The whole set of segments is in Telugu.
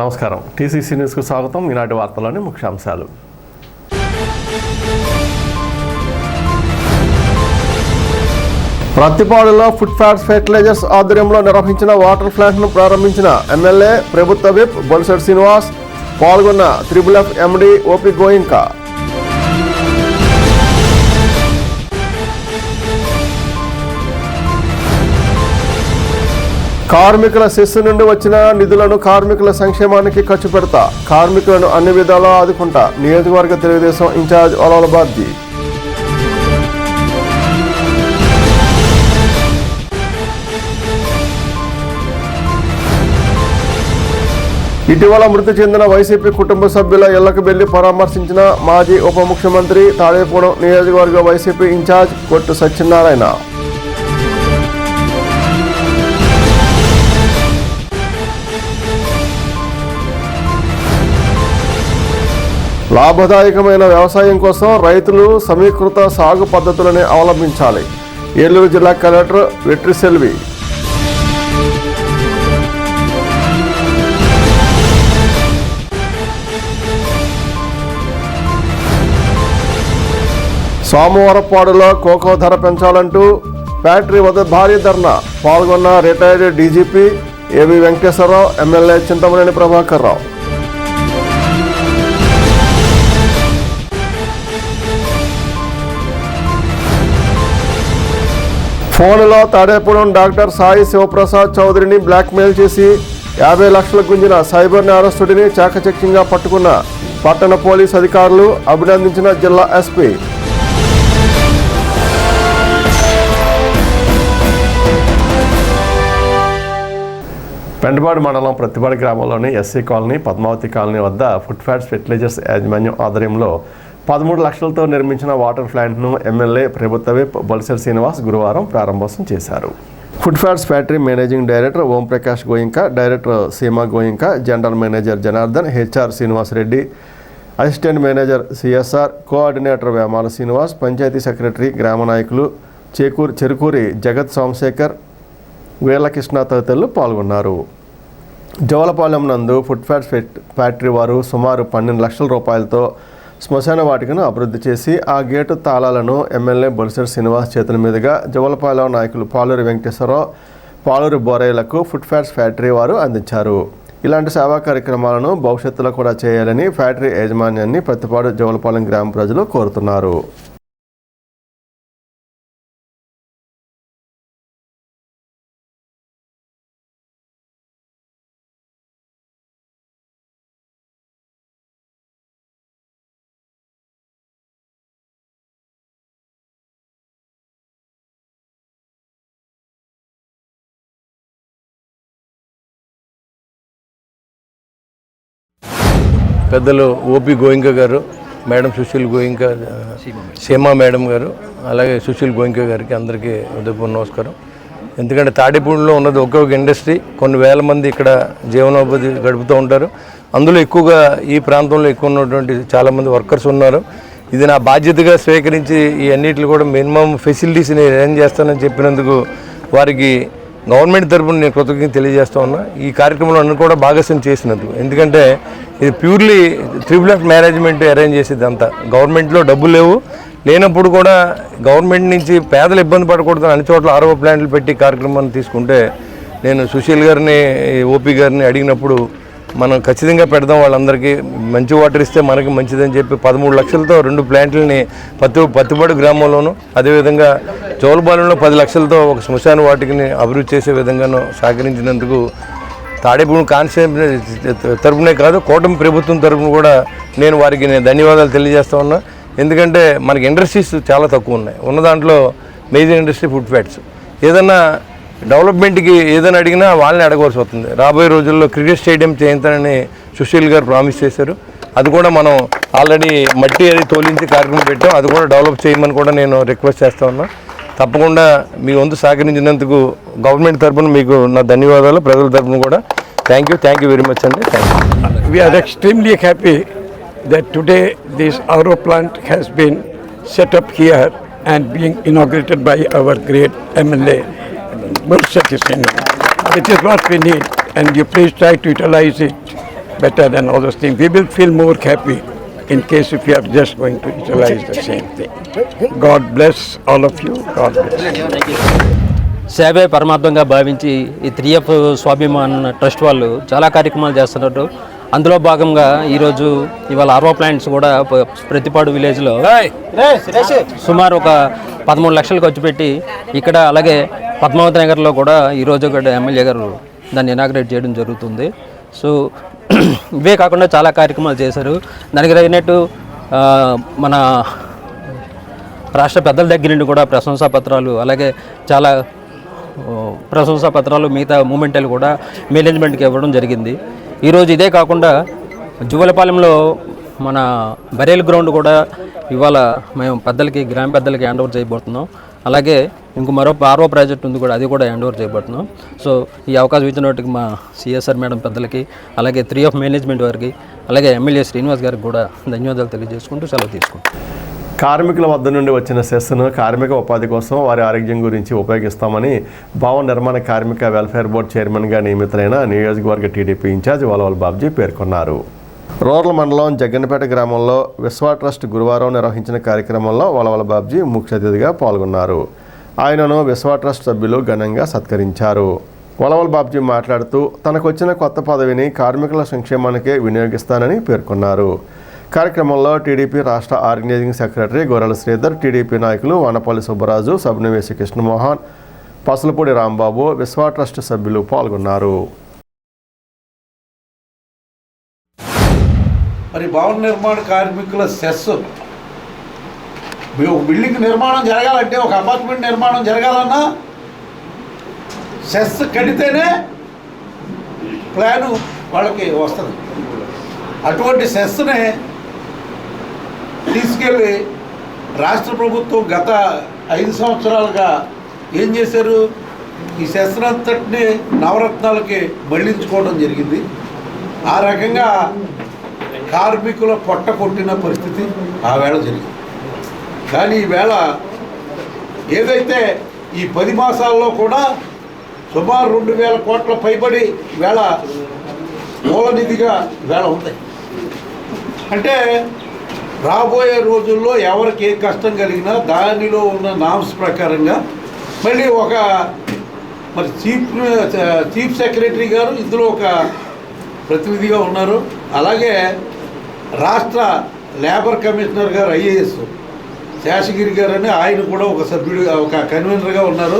నమస్కారం. టీసీసీ న్యూస్కు స్వాగతం. ఈనాటి వార్తలోని ముఖ్యాంశాలు. ప్రత్తిపాడులో ఫుడ్ ఫ్యాట్స్ ఫెర్టిలైజర్స్ ఆధ్వర్యంలో నిర్వహించిన వాటర్ ప్లాంట్ను ప్రారంభించిన ఎమ్మెల్యే ప్రభుత్వ విప్ బొలిశెట్టి శ్రీనివాస్. పాల్గొన్న త్రిబుల్ ఎఫ్ ఎండి ఓపీ గోయింకా. కార్మికుల సెస్ నుండి వచ్చిన నిధులను కార్మికుల సంక్షేమానికి ఖర్చు పెడతా, కార్మికులను అన్ని విధాలా ఆదుకుంటా నియోజకవర్గ తెలుగుదేశం ఇన్ఛార్జ్ ఒలవల బాబ్జీ. ఇటీవల మృతి చెందిన వైసీపీ కుటుంబ సభ్యుల ఇళ్లకు వెళ్లి పరామర్శించిన మాజీ ఉప ముఖ్యమంత్రి తాడేపూడెం నియోజకవర్గ వైసీపీ ఇన్ఛార్జ్ కొట్టు సత్యనారాయణ. లాభదాయకమైన వ్యవసాయం కోసం రైతులు సమీకృత సాగు పద్ధతులని అవలంబించాలి. ఏలూరు జిల్లా కలెక్టర్ వెట్రిసెల్వి. సోమవారపాడులో కోకో ధర పెంచాలంటూ ఫ్యాక్టరీ వద్ద భారీ ధర్నా. పాల్గొన్న రిటైర్డ్ డీజీపీ ఏవి వెంకటేశ్వరరావు, ఎమ్మెల్యే చింతమనేని ప్రభాకర్ రావు. ఫోన్లో తాడేపూడెం డాక్టర్ సాయి శివప్రసాద్ చౌదరిని బ్లాక్మెయిల్ చేసి 50 లక్షలు గుంజిన సైబర్ నేరస్తుడిని చాకచక్యంగా పట్టుకున్న పట్టణ పోలీస్ అధికారులు, అభినందించిన జిల్లా ఎస్పీ. పెంటపాడు మండలం ప్రత్తిపాడు గ్రామంలోని ఎస్సీ కాలనీ, పద్మావతి కాలనీ వద్ద ఫుడ్ ఫ్యాట్స్ ఫెర్టిలైజర్స్ యాజమాన్యం ఆధ్వర్యంలో 13 లక్షలతో నిర్మించిన వాటర్ ప్లాంట్ను ఎమ్మెల్యే ప్రభుత్వ విప్ బొలిశెట్టి శ్రీనివాస్ గురువారం ప్రారంభోత్సవం చేశారు. Food fats factory managing director Omprakash Goenka, director Seema Goenka, general manager Janardhan, HR Srinivas Reddy, assistant manager CSR, coordinator Vemala Srinivas, panchayat secretary, గ్రామ నాయకులు చెరుకూరి జగత్ సోమశేఖర్, వీర్లకృష్ణ తదితరులు పాల్గొన్నారు. జవలపాలెం నందు ఫుడ్ ఫ్యాట్స్ ఫ్యాక్టరీ వారు సుమారు 12 లక్షల రూపాయలతో శ్మశాన వాటికను అభివృద్ధి చేసి ఆ గేటు తాళాలను ఎమ్మెల్యే బొలిశెట్టి శ్రీనివాస్ చేతుల మీదుగా జవలపాలెం నాయకులు పాలూరి వెంకటేశ్వరరావు, పాలూరి బోరయ్యలకు ఫుడ్ ఫ్యాట్స్ ఫ్యాక్టరీ వారు అందించారు. ఇలాంటి సేవా కార్యక్రమాలను భవిష్యత్తులో కూడా చేయాలని ఫ్యాక్టరీ యాజమాన్యాన్ని ప్రత్తిపాడు జవలపాలెం గ్రామ ప్రజలు కోరుతున్నారు. పెద్దలు ఓపీ గోయింకా గారు, మేడం సుశీల్ గోయింకా, సీమా మేడం గారు, అలాగే సుశీల్ గోయింకా గారికి అందరికీ ఉదయపూర్వ నమస్కారం. ఎందుకంటే తాడేపూడిలో ఉన్నది ఒక్కొక్క ఇండస్ట్రీ, కొన్ని వేల మంది ఇక్కడ జీవనోపాధి గడుపుతూ ఉంటారు. అందులో ఎక్కువగా ఈ ప్రాంతంలో ఎక్కువ ఉన్నటువంటి చాలామంది వర్కర్స్ ఉన్నారు. ఇది నా బాధ్యతగా స్వీకరించి ఈ అన్నిటిని కూడా మినిమం ఫెసిలిటీస్ని అరేంజ్ చేస్తానని చెప్పినందుకు వారికి గవర్నమెంట్ తరఫున నేను కృతజ్ఞత తెలియజేస్తా ఉన్నా. ఈ కార్యక్రమంలో అన్ని కూడా భాగస్వామ్యం చేసినందుకు. ఎందుకంటే ఇది purely triple F management arrange చేసేది అంతా. గవర్నమెంట్లో డబ్బులు లేనప్పుడు కూడా గవర్నమెంట్ నుంచి పేదలు ఇబ్బంది పడకూడదు అన్ని చోట్ల ఆర్ఓ ప్లాంట్లు పెట్టి కార్యక్రమాన్ని తీసుకుంటే నేను సుశీల్ గారిని, ఓపీ గారిని అడిగినప్పుడు మనం ఖచ్చితంగా పెడదాం, వాళ్ళందరికీ మంచి వాటర్ ఇస్తే మనకి మంచిదని చెప్పి 13 లక్షలతో 2 ప్లాంట్లని పత్తిపాడు గ్రామంలోనూ, అదేవిధంగా జోలపాలెంలో 10 లక్షలతో ఒక శ్మశాన వాటికని అభివృద్ధి చేసే విధంగానూ సహకరించినందుకు తాడేపూడి కాన్స్టిట్యూన్సీ తరఫునే కాదు, కూటమి ప్రభుత్వం తరఫున కూడా నేను వారికి ధన్యవాదాలు తెలియజేస్తా ఉన్నా. ఎందుకంటే మనకి ఇండస్ట్రీస్ చాలా తక్కువ ఉన్నాయి. ఉన్న దాంట్లో మేజర్ ఇండస్ట్రీ ఫుడ్ ఫ్యాట్స్. ఏదన్నా డెవలప్మెంట్కి ఏదైనా అడిగినా వాళ్ళని అడగవలసి వస్తుంది. రాబోయే రోజుల్లో క్రికెట్ స్టేడియం చేయించాలని సుశీల్ గారు ప్రామిస్ చేశారు. అది కూడా మనం ఆల్రెడీ మట్టి అది తోలించి కార్యక్రమం పెట్టాం. అది కూడా డెవలప్ చేయమని కూడా నేను రిక్వెస్ట్ చేస్తూ ఉన్నా. తప్పకుండా మీ వంతు సహకరించినందుకు గవర్నమెంట్ తరఫున మీకు నా ధన్యవాదాలు, ప్రజల తరఫున కూడా థ్యాంక్ యూ వెరీ మచ్ అండి. We are extremely happy that today this RO plant has been set up here and being inaugurated by our great MLA, Bolisetti Singh, which is what we need, and you please try to utilize it better than all those things. We will feel more happy in case if you are just going to utilize the same thing. God bless all of you. God bless. సేవే పరమార్థంగా భావించి ఈ 3F స్వాభిమాన్ ట్రస్ట్ వాళ్ళు చాలా కార్యక్రమాలు చేస్తున్నారు. అందులో భాగంగా ఈరోజు ఇవాళ ఆర్ఓ ప్లాంట్స్ కూడా ప్రతిపాడు విలేజ్లో సుమారు ఒక 13 లక్షలు ఖర్చు పెట్టి ఇక్కడ అలాగే పద్మావతి నగర్లో కూడా ఈరోజు కూడా ఎమ్మెల్యే గారు దాన్ని ఇనాగ్రేట్ చేయడం జరుగుతుంది. సో ఇవే కాకుండా చాలా కార్యక్రమాలు చేశారు. దానికి తగినట్టు మన రాష్ట్ర పెద్దల దగ్గర నుండి కూడా ప్రశంసా పత్రాలు అలాగే చాలా ప్రశంసా పత్రాలు మిగతా మూమెంట్లు కూడా మేనేజ్మెంట్కి ఇవ్వడం జరిగింది. ఈరోజు ఇదే కాకుండా జువలపాలెంలో మన బరేల్ గ్రౌండ్ కూడా ఇవాళ మేము గ్రామ పెద్దలకి హ్యాండ్ ఓవర్ చేయబోతున్నాం. అలాగే మరో ఆర్ఓ ప్రాజెక్ట్ ఉంది కూడా, అది కూడా హ్యాండ్ ఓవర్ చేయబోతున్నాం. సో ఈ అవకాశం ఇచ్చిన వాటికి మా సిఎస్ఆర్ మేడం పెద్దలకి అలాగే 3F మేనేజ్మెంట్ వారికి అలాగే ఎమ్మెల్యే శ్రీనివాస్ గారికి కూడా ధన్యవాదాలు తెలియజేసుకుంటూ సెలవు తీసుకుంటాం. కార్మికుల వద్ద నుండి వచ్చిన సెస్ను కార్మిక ఉపాధి కోసం వారి ఆరోగ్యం గురించి ఉపయోగిస్తామని భవన నిర్మాణ కార్మిక వెల్ఫేర్ బోర్డు చైర్మన్గా నియమితులైన నియోజకవర్గ టీడీపీ ఇన్ఛార్జ్ వలవల్ బాబ్జీ పేర్కొన్నారు. రూరల్ మండలం జగ్గన్నపేట గ్రామంలో విశ్వ ట్రస్ట్ గురువారం నిర్వహించిన కార్యక్రమంలో వలవల్ బాబ్జీ ముఖ్య అతిథిగా పాల్గొన్నారు. ఆయనను విశ్వ ట్రస్ట్ సభ్యులు ఘనంగా సత్కరించారు. వలవల్ బాబ్జీ మాట్లాడుతూ తనకొచ్చిన కొత్త పదవిని కార్మికుల సంక్షేమానికే వినియోగిస్తానని పేర్కొన్నారు. కార్యక్రమంలో టీడీపీ రాష్ట్ర ఆర్గనైజింగ్ సెక్రటరీ గొర్రెల శ్రీధర్, టీడీపీ నాయకులు వానపల్లి సుబ్బరాజు, సబ్నివేసి కృష్ణమోహన్, పసలపూడి రాంబాబు, విశ్వ ట్రస్ట్ సభ్యులు పాల్గొన్నారు. మరి భవన నిర్మాణ కార్మికుల సెస్ ఒక బిల్డింగ్ నిర్మాణం జరగాలంటే, ఒక అపార్ట్మెంట్ నిర్మాణం జరగాలన్నా సెస్ కడితేనే ప్లాను వాళ్ళకి వస్తుంది. అటువంటి సెస్ని తీసుకెళ్ళి రాష్ట్ర ప్రభుత్వం గత 5 సంవత్సరాలుగా ఏం చేశారు, ఈ సెస్నంతటిని నవరత్నాలకి మళ్లించుకోవడం జరిగింది. ఆ రకంగా కార్మికుల పొట్ట కొట్టిన పరిస్థితి ఆ వేళ జరిగింది. కానీ ఈవేళ ఏదైతే ఈ 10 మాసాల్లో కూడా సుమారు 2000 కోట్ల పైబడి వేళ మూల నిధిగా వేళ ఉంది. అంటే రాబోయే రోజుల్లో ఎవరికి ఏ కష్టం కలిగినా దానిలో ఉన్న నామ్స్ ప్రకారంగా మళ్ళీ మరి చీఫ్ సెక్రటరీ గారు ఇందులో ఒక ప్రతినిధిగా ఉన్నారు. అలాగే రాష్ట్ర లేబర్ కమిషనర్ గారు ఐఏఎస్ శేషగిరి గారు అని ఆయన కూడా ఒక సభ్యుడిగా ఒక కన్వీనర్గా ఉన్నారు.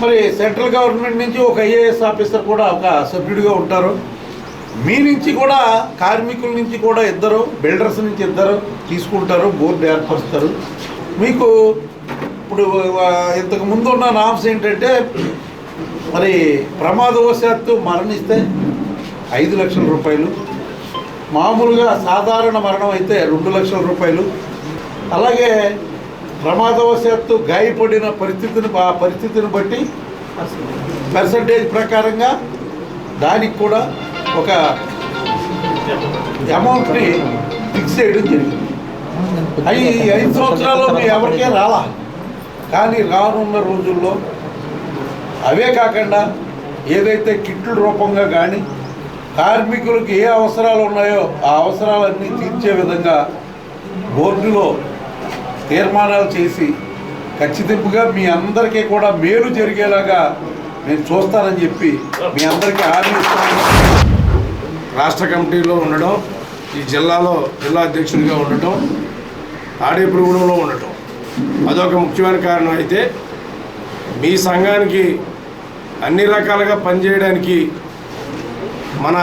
మరి సెంట్రల్ గవర్నమెంట్ నుంచి ఒక ఐఏఎస్ ఆఫీసర్ కూడా ఒక సభ్యుడిగా ఉంటారు. మీ నుంచి కూడా కార్మికుల నుంచి కూడా 2 బిల్డర్స్ నుంచి 2 తీసుకుంటారు, బోర్డు ఏర్పరుస్తారు. మీకు ఇప్పుడు ఇంతకు ముందు ఉన్న నామ్స్ ఏంటంటే మరి ప్రమాదవశాత్తు మరణిస్తే 5 లక్షల రూపాయలు, మామూలుగా సాధారణ మరణం అయితే 2 లక్షల రూపాయలు, అలాగే ప్రమాదవశాత్తు గాయపడిన పరిస్థితిని బట్టి పర్సంటేజ్ ప్రకారంగా దానికి కూడా ఒక అమౌంట్ని ఫిక్స్ చేయడం జరిగింది. 5 సంవత్సరాల్లో మీ ఎవరికే రాలా, కానీ రానున్న రోజుల్లో అవే కాకుండా ఏదైతే కిట్ల రూపంగా కానీ కార్మికులకు ఏ అవసరాలు ఉన్నాయో ఆ అవసరాలన్నీ తీర్చే విధంగా బోర్డులో తీర్మానాలు చేసి ఖచ్చితంగా మీ అందరికీ కూడా మేలు జరిగేలాగా నేను చూస్తానని చెప్పి మీ అందరికీ హామీ ఇస్తున్నాను. రాష్ట్ర కమిటీలో ఉండటం, ఈ జిల్లాలో జిల్లా అధ్యక్షుడిగా ఉండటం, తాడేపురుగుడంలో ఉండటం అదొక ముఖ్యమైన కారణం. అయితే మీ సంఘానికి అన్ని రకాలుగా పనిచేయడానికి మన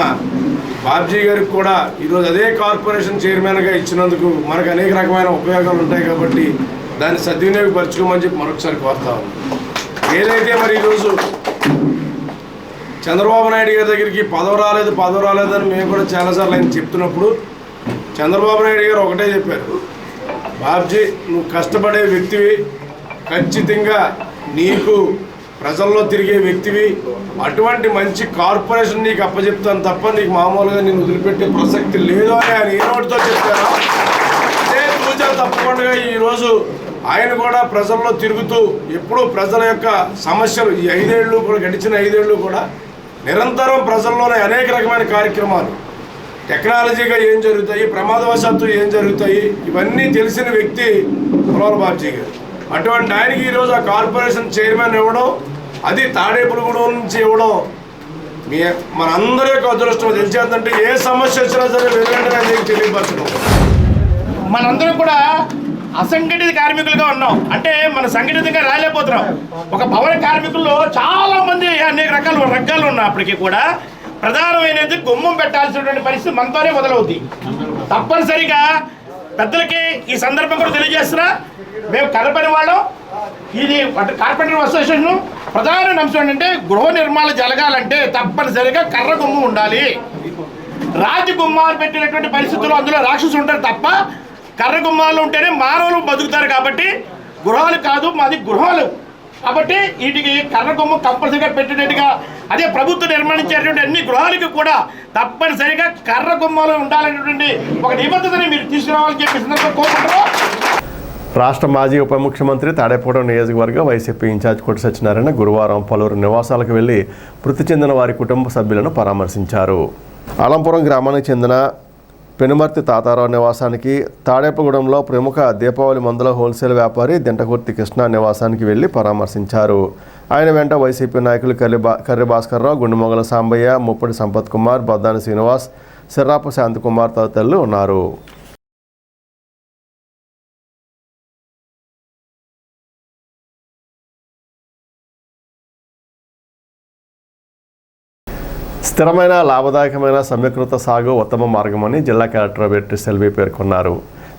బాబ్జీ గారికి కూడా ఈరోజు అదే కార్పొరేషన్ చైర్మన్గా ఇచ్చినందుకు మనకు అనేక రకమైన ఉపయోగాలు ఉంటాయి. కాబట్టి దాన్ని సద్వినియోగపరచుకోమని చెప్పి మరొకసారి కోరుతా ఉన్నాం. ఏదైతే మరి ఈరోజు చంద్రబాబు నాయుడు గారి దగ్గరికి పదవి రాలేదని మేము కూడా చాలాసార్లు ఆయన చెప్తున్నప్పుడు చంద్రబాబు నాయుడు గారు ఒకటే చెప్పారు, బాబ్జీ నువ్వు కష్టపడే వ్యక్తివి, ఖచ్చితంగా నీకు ప్రజల్లో తిరిగే వ్యక్తివి, అటువంటి మంచి కార్పొరేషన్ నీకు అప్పచెప్తాను తప్ప నీకు మామూలుగా నేను వదిలిపెట్టే ప్రసక్తి లేదు అని ఆయన ఏ నోటితో చెప్పారు. అదే తూచా తప్పకుండా ఈరోజు ఆయన కూడా ప్రజల్లో తిరుగుతూ ఎప్పుడూ ప్రజల యొక్క సమస్యలు ఈ 5 ఏళ్ళు కూడా గడిచిన 5 ఏళ్ళు కూడా నిరంతరం ప్రజల్లోనే అనేక రకమైన కార్యక్రమాలు టెక్నాలజీగా ఏం జరుగుతాయి, ప్రమాదవశాత్తు ఏం జరుగుతాయి, ఇవన్నీ తెలిసిన వ్యక్తి పులవల బాబ్జీ గారు. అటువంటి ఆయనకి ఈరోజు ఆ కార్పొరేషన్ చైర్మన్ ఇవ్వడం, అది తాడేపల్లిగూడెం నుంచి ఇవ్వడం మనందరి యొక్క అదృష్టం. తెలిసేదంటే ఏ సమస్య వచ్చినా సరే వెంటనే మీకు తెలియపరచడం. మనందరం కూడా అసంఘటిత కార్మికులుగా ఉన్నాం. అంటే మన సంఘటితంగా రాలేకపోతున్నాం. ఒక భవన కార్మికుల్లో చాలా మంది అనేక రకాలు ఉన్నప్పటికీ కూడా ప్రధానమైనది గుమ్మం పెట్టాల్సినటువంటి పరిస్థితి మనతోనే మొదలవుతుంది. తప్పనిసరిగా పెద్దలకి ఈ సందర్భం కూడా తెలియజేస్తున్నా, మేము కలపని వాళ్ళం. ఇది కార్పెంటర్ అసోసియేషన్ ప్రధాన అంశం ఏంటంటే గృహ నిర్మాణం జరగాలంటే తప్పనిసరిగా కర్ర గుమ్మం ఉండాలి. రాతి గుమ్మాలు పెట్టినటువంటి పరిస్థితుల్లో అందులో రాక్షసులు ఉంటారు తప్ప కర్ర గుమ్మాలు ఉంటేనే మానవులు బతుకుతారు. కాబట్టి గృహాలు కాదు, మాది గృహాలు. కాబట్టి వీటికి కర్ర గుమ్మం కంపల్సరిగా పెట్టినట్టుగా అదే ప్రభుత్వం నిర్మాణించేటువంటి అన్ని గృహాలకు కూడా తప్పనిసరిగా కర్ర గుమ్మాలు ఉండాలనేటువంటి ఒక నిబద్ధతని మీరు తీసుకురావాలని చెప్పి సందర్భంగా కోరుకుంటున్నాం. రాష్ట్ర మాజీ ఉప ముఖ్యమంత్రి తాడేపూడెం నియోజకవర్గ వైసీపీ ఇన్ఛార్జ్ కొట్టి సత్యనారాయణ గురువారం పలువురు నివాసాలకు వెళ్లి మృతి చెందిన వారి కుటుంబ సభ్యులను పరామర్శించారు. అలంపురం గ్రామానికి చెందిన పెనుమర్తి తాతారావు నివాసానికి, తాడేపగూడెంలో ప్రముఖ దీపావళి మందుల హోల్సేల్ వ్యాపారి దింటకుర్తి కృష్ణ నివాసానికి వెళ్లి పరామర్శించారు. ఆయన వెంట వైసీపీ నాయకులు కర్రి భాస్కర్రావు, గుండుమొగల సాంబయ్య, ముప్పటి సంపత్ కుమార్, బద్దాని శ్రీనివాస్, సిర్రాపు శాంతకుమార్ తదితరులు ఉన్నారు. స్థిరమైన లాభదాయకమైన సమీకృత సాగు ఉత్తమ మార్గమని జిల్లా కలెక్టర్ వెట్టి సెల్వి పేర్కొన్నారు.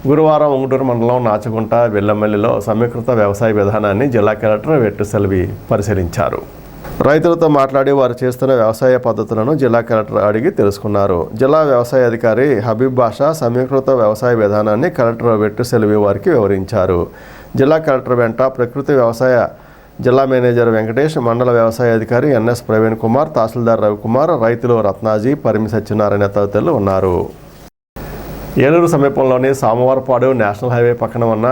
గురువారం ఉంగుటూరు మండలం నాచగుంట వెల్లమల్లిలో సమీకృత వ్యవసాయ విధానాన్ని జిల్లా కలెక్టర్ వెట్టి సెల్వి పరిశీలించారు. రైతులతో మాట్లాడి వారు చేస్తున్న వ్యవసాయ పద్ధతులను జిల్లా కలెక్టర్ అడిగి తెలుసుకున్నారు. జిల్లా వ్యవసాయ అధికారి హబీబ్ బాషా సమీకృత వ్యవసాయ విధానాన్ని కలెక్టర్ వెట్టి సెల్వి వారికి వివరించారు. జిల్లా కలెక్టర్ వెంట ప్రకృతి వ్యవసాయ జిల్లా మేనేజర్ వెంకటేష్, మండల వ్యవసాయ అధికారి ఎన్ఎస్ ప్రవీణ్ కుమార్, తహసీల్దార్ రవికుమార్, రైతులు రత్నాజీ, పరిమి సత్యనారాయణ తదితరులు ఉన్నారు. ఏలూరు సమీపంలోని సామవారపాడు నేషనల్ హైవే పక్కన ఉన్న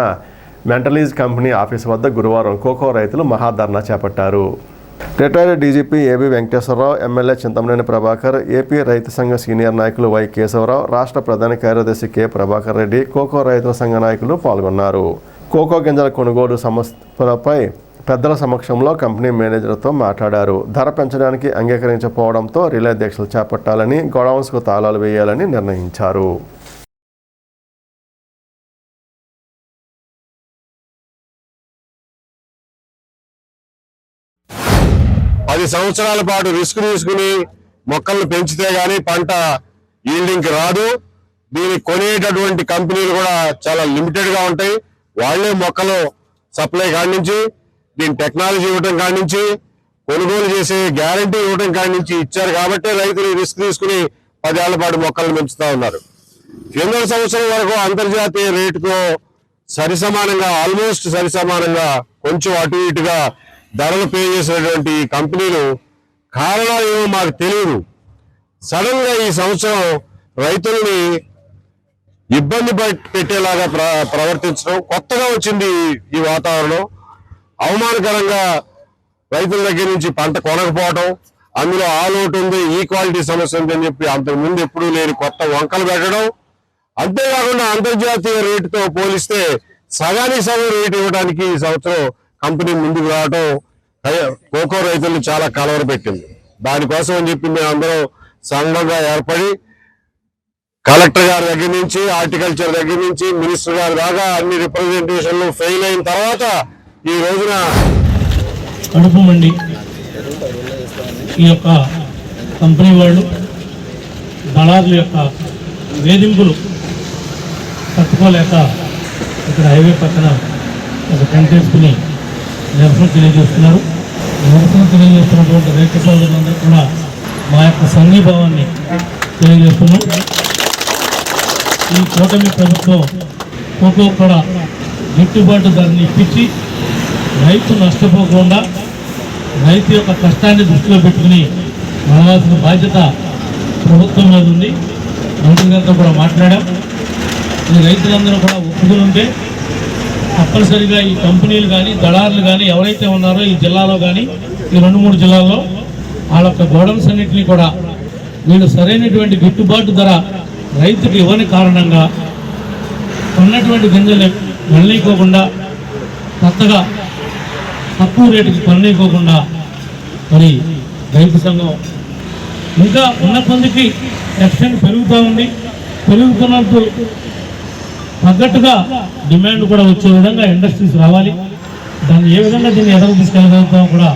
మెంటలీజ్ కంపెనీ ఆఫీసు వద్ద గురువారం కోకో రైతులు మహాధర్నా చేపట్టారు. Retired DGP AB Venkateswararao, MLA Chintamaneni Prabhakar, AP రైతు సంఘ సీనియర్ నాయకులు వై కేశవరావు, రాష్ట్ర ప్రధాన కార్యదర్శి కె ప్రభాకర్ రెడ్డి, కోకో రైతుల సంఘ నాయకులు పాల్గొన్నారు. కోకో గింజల కొనుగోలు సమస్యలపై పెద్దల సమక్షంలో కంపెనీ మేనేజర్తో మాట్లాడారు. ధర పెంచడానికి అంగీకరించకపోవడంతో రిలే దీక్షలు చేపట్టాలని, గోడౌన్స్కు తాళాలు వేయాలని నిర్ణయించారు. పది సంవత్సరాల పాటు రిస్క్ తీసుకుని మొక్కలను పెంచితే గానీ పంట ఈల్డింగ్కి రాదు. దీన్ని కొనేటటువంటి కంపెనీలు కూడా చాలా లిమిటెడ్ గా ఉంటాయి. వాళ్లే మొక్కలు సప్లై కాడి నుంచి, దీని టెక్నాలజీ ఇవ్వడం కాడి నుంచి, కొనుగోలు చేసే గ్యారంటీ ఇవ్వడం కాడి నుంచి ఇచ్చారు. కాబట్టి రైతులు రిస్క్ తీసుకుని 10 ఏళ్ల పాటు మొక్కలను పెంచుతా ఉన్నారు. 8వ సంవత్సరం వరకు అంతర్జాతీయ రేటుతో సరిసమానంగా, ఆల్మోస్ట్ సరిసమానంగా, కొంచెం అటు ఇటుగా ధరలు పే చేసినటువంటి కంపెనీలు కారణాలు ఏమో మాకు తెలియదు. సడన్ గా ఈ సంవత్సరం రైతుల్ని ఇబ్బంది పెట్టేలాగా ప్రవర్తించడం కొత్తగా వచ్చింది. ఈ వాతావరణం అవమానకరంగా రైతుల దగ్గర నుంచి పంట కొనకపోవడం, అందులో ఆ లోటు ఉంది, ఈ క్వాలిటీ సమస్య ఉందని చెప్పి అంతకుముందు ఎప్పుడూ లేని కొత్త వంకలు పెట్టడం. అంతేకాకుండా అంతర్జాతీయ రేటుతో పోలిస్తే సగానికి సగం రేటు ఇవ్వడానికి ఈ సంవత్సరం కంపెనీ ముందుకు రావడం కోకో రైతులను చాలా కలవరపెట్టింది. దానికోసం అని చెప్పి మేము అందరం సంఘంగా ఏర్పడి కలెక్టర్ గారి దగ్గర నుంచి, హార్టికల్చర్ దగ్గర నుంచి, మినిస్టర్ గారి దాకా అన్ని రిప్రజెంటేషన్లు ఫెయిల్ అయిన తర్వాత ఈ రోజున కడుపు మండి ఈ యొక్క కంపెనీ వాళ్ళు దళారుల యొక్క వేధింపులు తట్టుకోలేక ఇక్కడ హైవే పక్కన ఒక టెంట్ వేసుకుని నిరసన తెలియజేస్తున్నారు. నిరసన తెలియజేస్తున్నటువంటి రైతు సోదరులందరూ కూడా మా యొక్క సంఘీభావాన్ని తెలియజేస్తున్నాం. ఈ కూటమి ప్రభుత్వం కోకో కూడా గిట్టుబాటు ధరని ఇప్పించి రైతు నష్టపోకుండా రైతు యొక్క కష్టాన్ని దృష్టిలో పెట్టుకుని నడవాల్సిన బాధ్యత ప్రభుత్వం మీద ఉంది. మంత్రి గారితో కూడా మాట్లాడాం. ఈ రైతులందరూ కూడా ఒప్పుకుని ఉంటే తప్పనిసరిగా ఈ కంపెనీలు కానీ, దళారులు కానీ ఎవరైతే ఉన్నారో ఈ జిల్లాలో కానీ, ఈ 2-3 జిల్లాల్లో వాళ్ళ యొక్క గోడౌన్స్ అన్నింటినీ కూడా వీళ్ళు సరైనటువంటి గిట్టుబాటు ధర రైతుకు ఇవ్వని కారణంగా కొన్నటువంటి గింజలు వెళ్ళనీయకోకుండా కొత్తగా తక్కువ రేటుకి కొననీయకోకుండా మరి రైతు సంఘం ఇంకా ఉన్న కొందికి ఎక్స్టెంట్ పెరుగుతూ ఉంది. పెరుగుతున్నప్పుడు తగ్గట్టుగా డిమాండ్ కూడా వచ్చే విధంగా ఇండస్ట్రీస్ రావాలి. దాన్ని ఏ విధంగా దీన్ని ఎదరకు తీసుకెళ్ళగలుగుతామో కూడా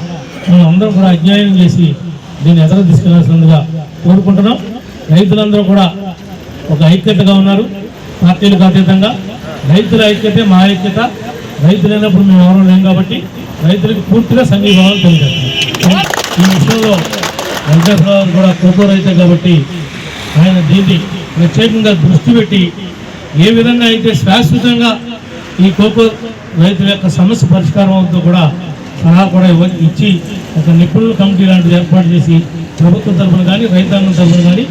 మనం అందరం కూడా అధ్యయనం చేసి దీన్ని ఎదరకు తీసుకెళ్లాల్సిందిగా కోరుకుంటున్నాం. రైతులందరూ కూడా ఒక ఐక్యతగా ఉన్నారు. పార్టీలకు అతీతంగా రైతుల ఐక్యతే మా ఐక్యత. రైతు లేనప్పుడు మేము ఎవరూ లేం కాబట్టి రైతులకు పూర్తిగా సంఘీభావం తెలియజేస్తున్నాం. ఈ విషయంలో వెంకటేశ్వరరావు కూడా కోకో రైతే కాబట్టి ఆయన దీన్ని ప్రత్యేకంగా దృష్టి పెట్టి ఏ విధంగా అయితే శాశ్వతంగా ఈ కోకో రైతుల యొక్క సమస్య పరిష్కారం అవుతుందో కూడా సలహా కూడా ఇచ్చి ఒక నిపుణుల కమిటీ లాంటిది ఏర్పాటు చేసి ప్రభుత్వం తరఫున కానీ రైతాంగం తరఫున కానీ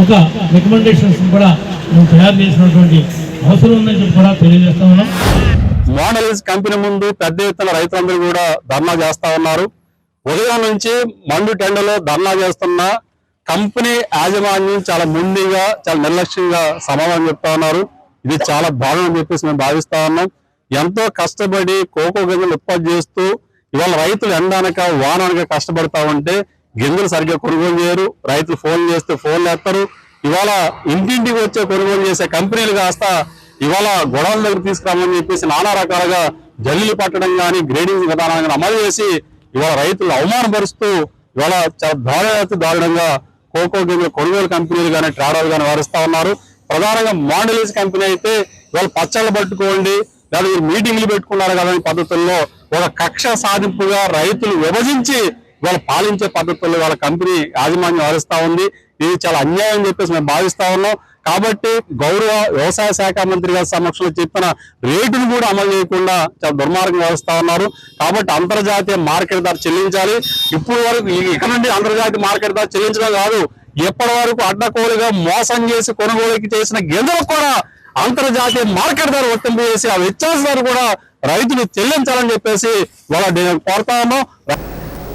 ఒక రికమెండేషన్స్ కూడా మేము తయారు చేసినటువంటి అవసరం ఉందని చెప్పి కూడా తెలియజేస్తా ఉన్నాం. మోడల్స్ కంపెనీ ముందు పెద్ద ఎత్తున రైతులందరూ కూడా ధర్నా చేస్తా ఉన్నారు. ఉదయం నుంచి మండు టెండలో ధర్నా చేస్తున్న కంపెనీ యాజమాన్యం చాలా ముందుగా చాలా నిర్లక్ష్యంగా సమాధానం చెప్తా ఉన్నారు. ఇది చాలా బాగా అని చెప్పేసి మేము భావిస్తా ఉన్నాం. ఎంతో కష్టపడి కోకో గింజలు ఉత్పత్తి చేస్తూ ఇవాళ రైతులు ఎండనక వాననక కష్టపడతా ఉంటే గింజలు సరిగ్గా కొనుగోలు చేయరు. రైతులు ఫోన్ చేస్తే ఫోన్లు ఎత్తారు. ఇవాళ ఇంటింటికి వచ్చే కొనుగోలు చేసే కంపెనీలు కాస్త ఇవాళ గొడవల దగ్గర తీసుకురామని చెప్పేసి నానా రకాలుగా జల్లీలు పట్టడం కానీ గ్రేడింగ్ విధానాన్ని అమలు చేసి ఇవాళ రైతులు అవమానపరుస్తూ ఇవాళ చాలా దారుణంగా కోకో గింజల కొనుగోలు కంపెనీలు కానీ ట్రాడోలు కానీ వారిస్తా ఉన్నారు. ప్రధానంగా మాండలీస్ కంపెనీ అయితే ఇవాళ పచ్చళ్ళు పట్టుకోండి లేదా మీరు మీటింగ్లు పెట్టుకున్నారు కదా ఈ పద్ధతుల్లో ఒక కక్ష సాధింపుగా రైతులు విభజించి ఇవాళ పాలించే పద్ధతుల్లో వాళ్ళ కంపెనీ యాజమాన్యం వారిస్తా ఉంది. ఇది చాలా అన్యాయం అని చెప్పేసి మేము భావిస్తా ఉన్నాం. కాబట్టి గౌరవ వ్యవసాయ శాఖ మంత్రి గారి సమక్షంలో చెప్పిన రేటును కూడా అమలు చేయకుండా చాలా దుర్మార్గం వ్యవస్థ ఉన్నారు. కాబట్టి అంతర్జాతీయ మార్కెట్ ధర చెల్లించాలి. ఇప్పుడు వరకు ఇక నుండి అంతర్జాతీయ మార్కెట్ ధర చెల్లించడం కాదు, ఎప్పటి వరకు అడ్డకోలుగా మోసం చేసి కొనుగోలుకి చేసిన గింజలకు కూడా అంతర్జాతీయ మార్కెట్ ధర వర్తింపు చేసి ఆ వ్యత్యాస ధర కూడా రైతులు చెల్లించాలని చెప్పేసి వాళ్ళ కోరుతా ఉన్నాం.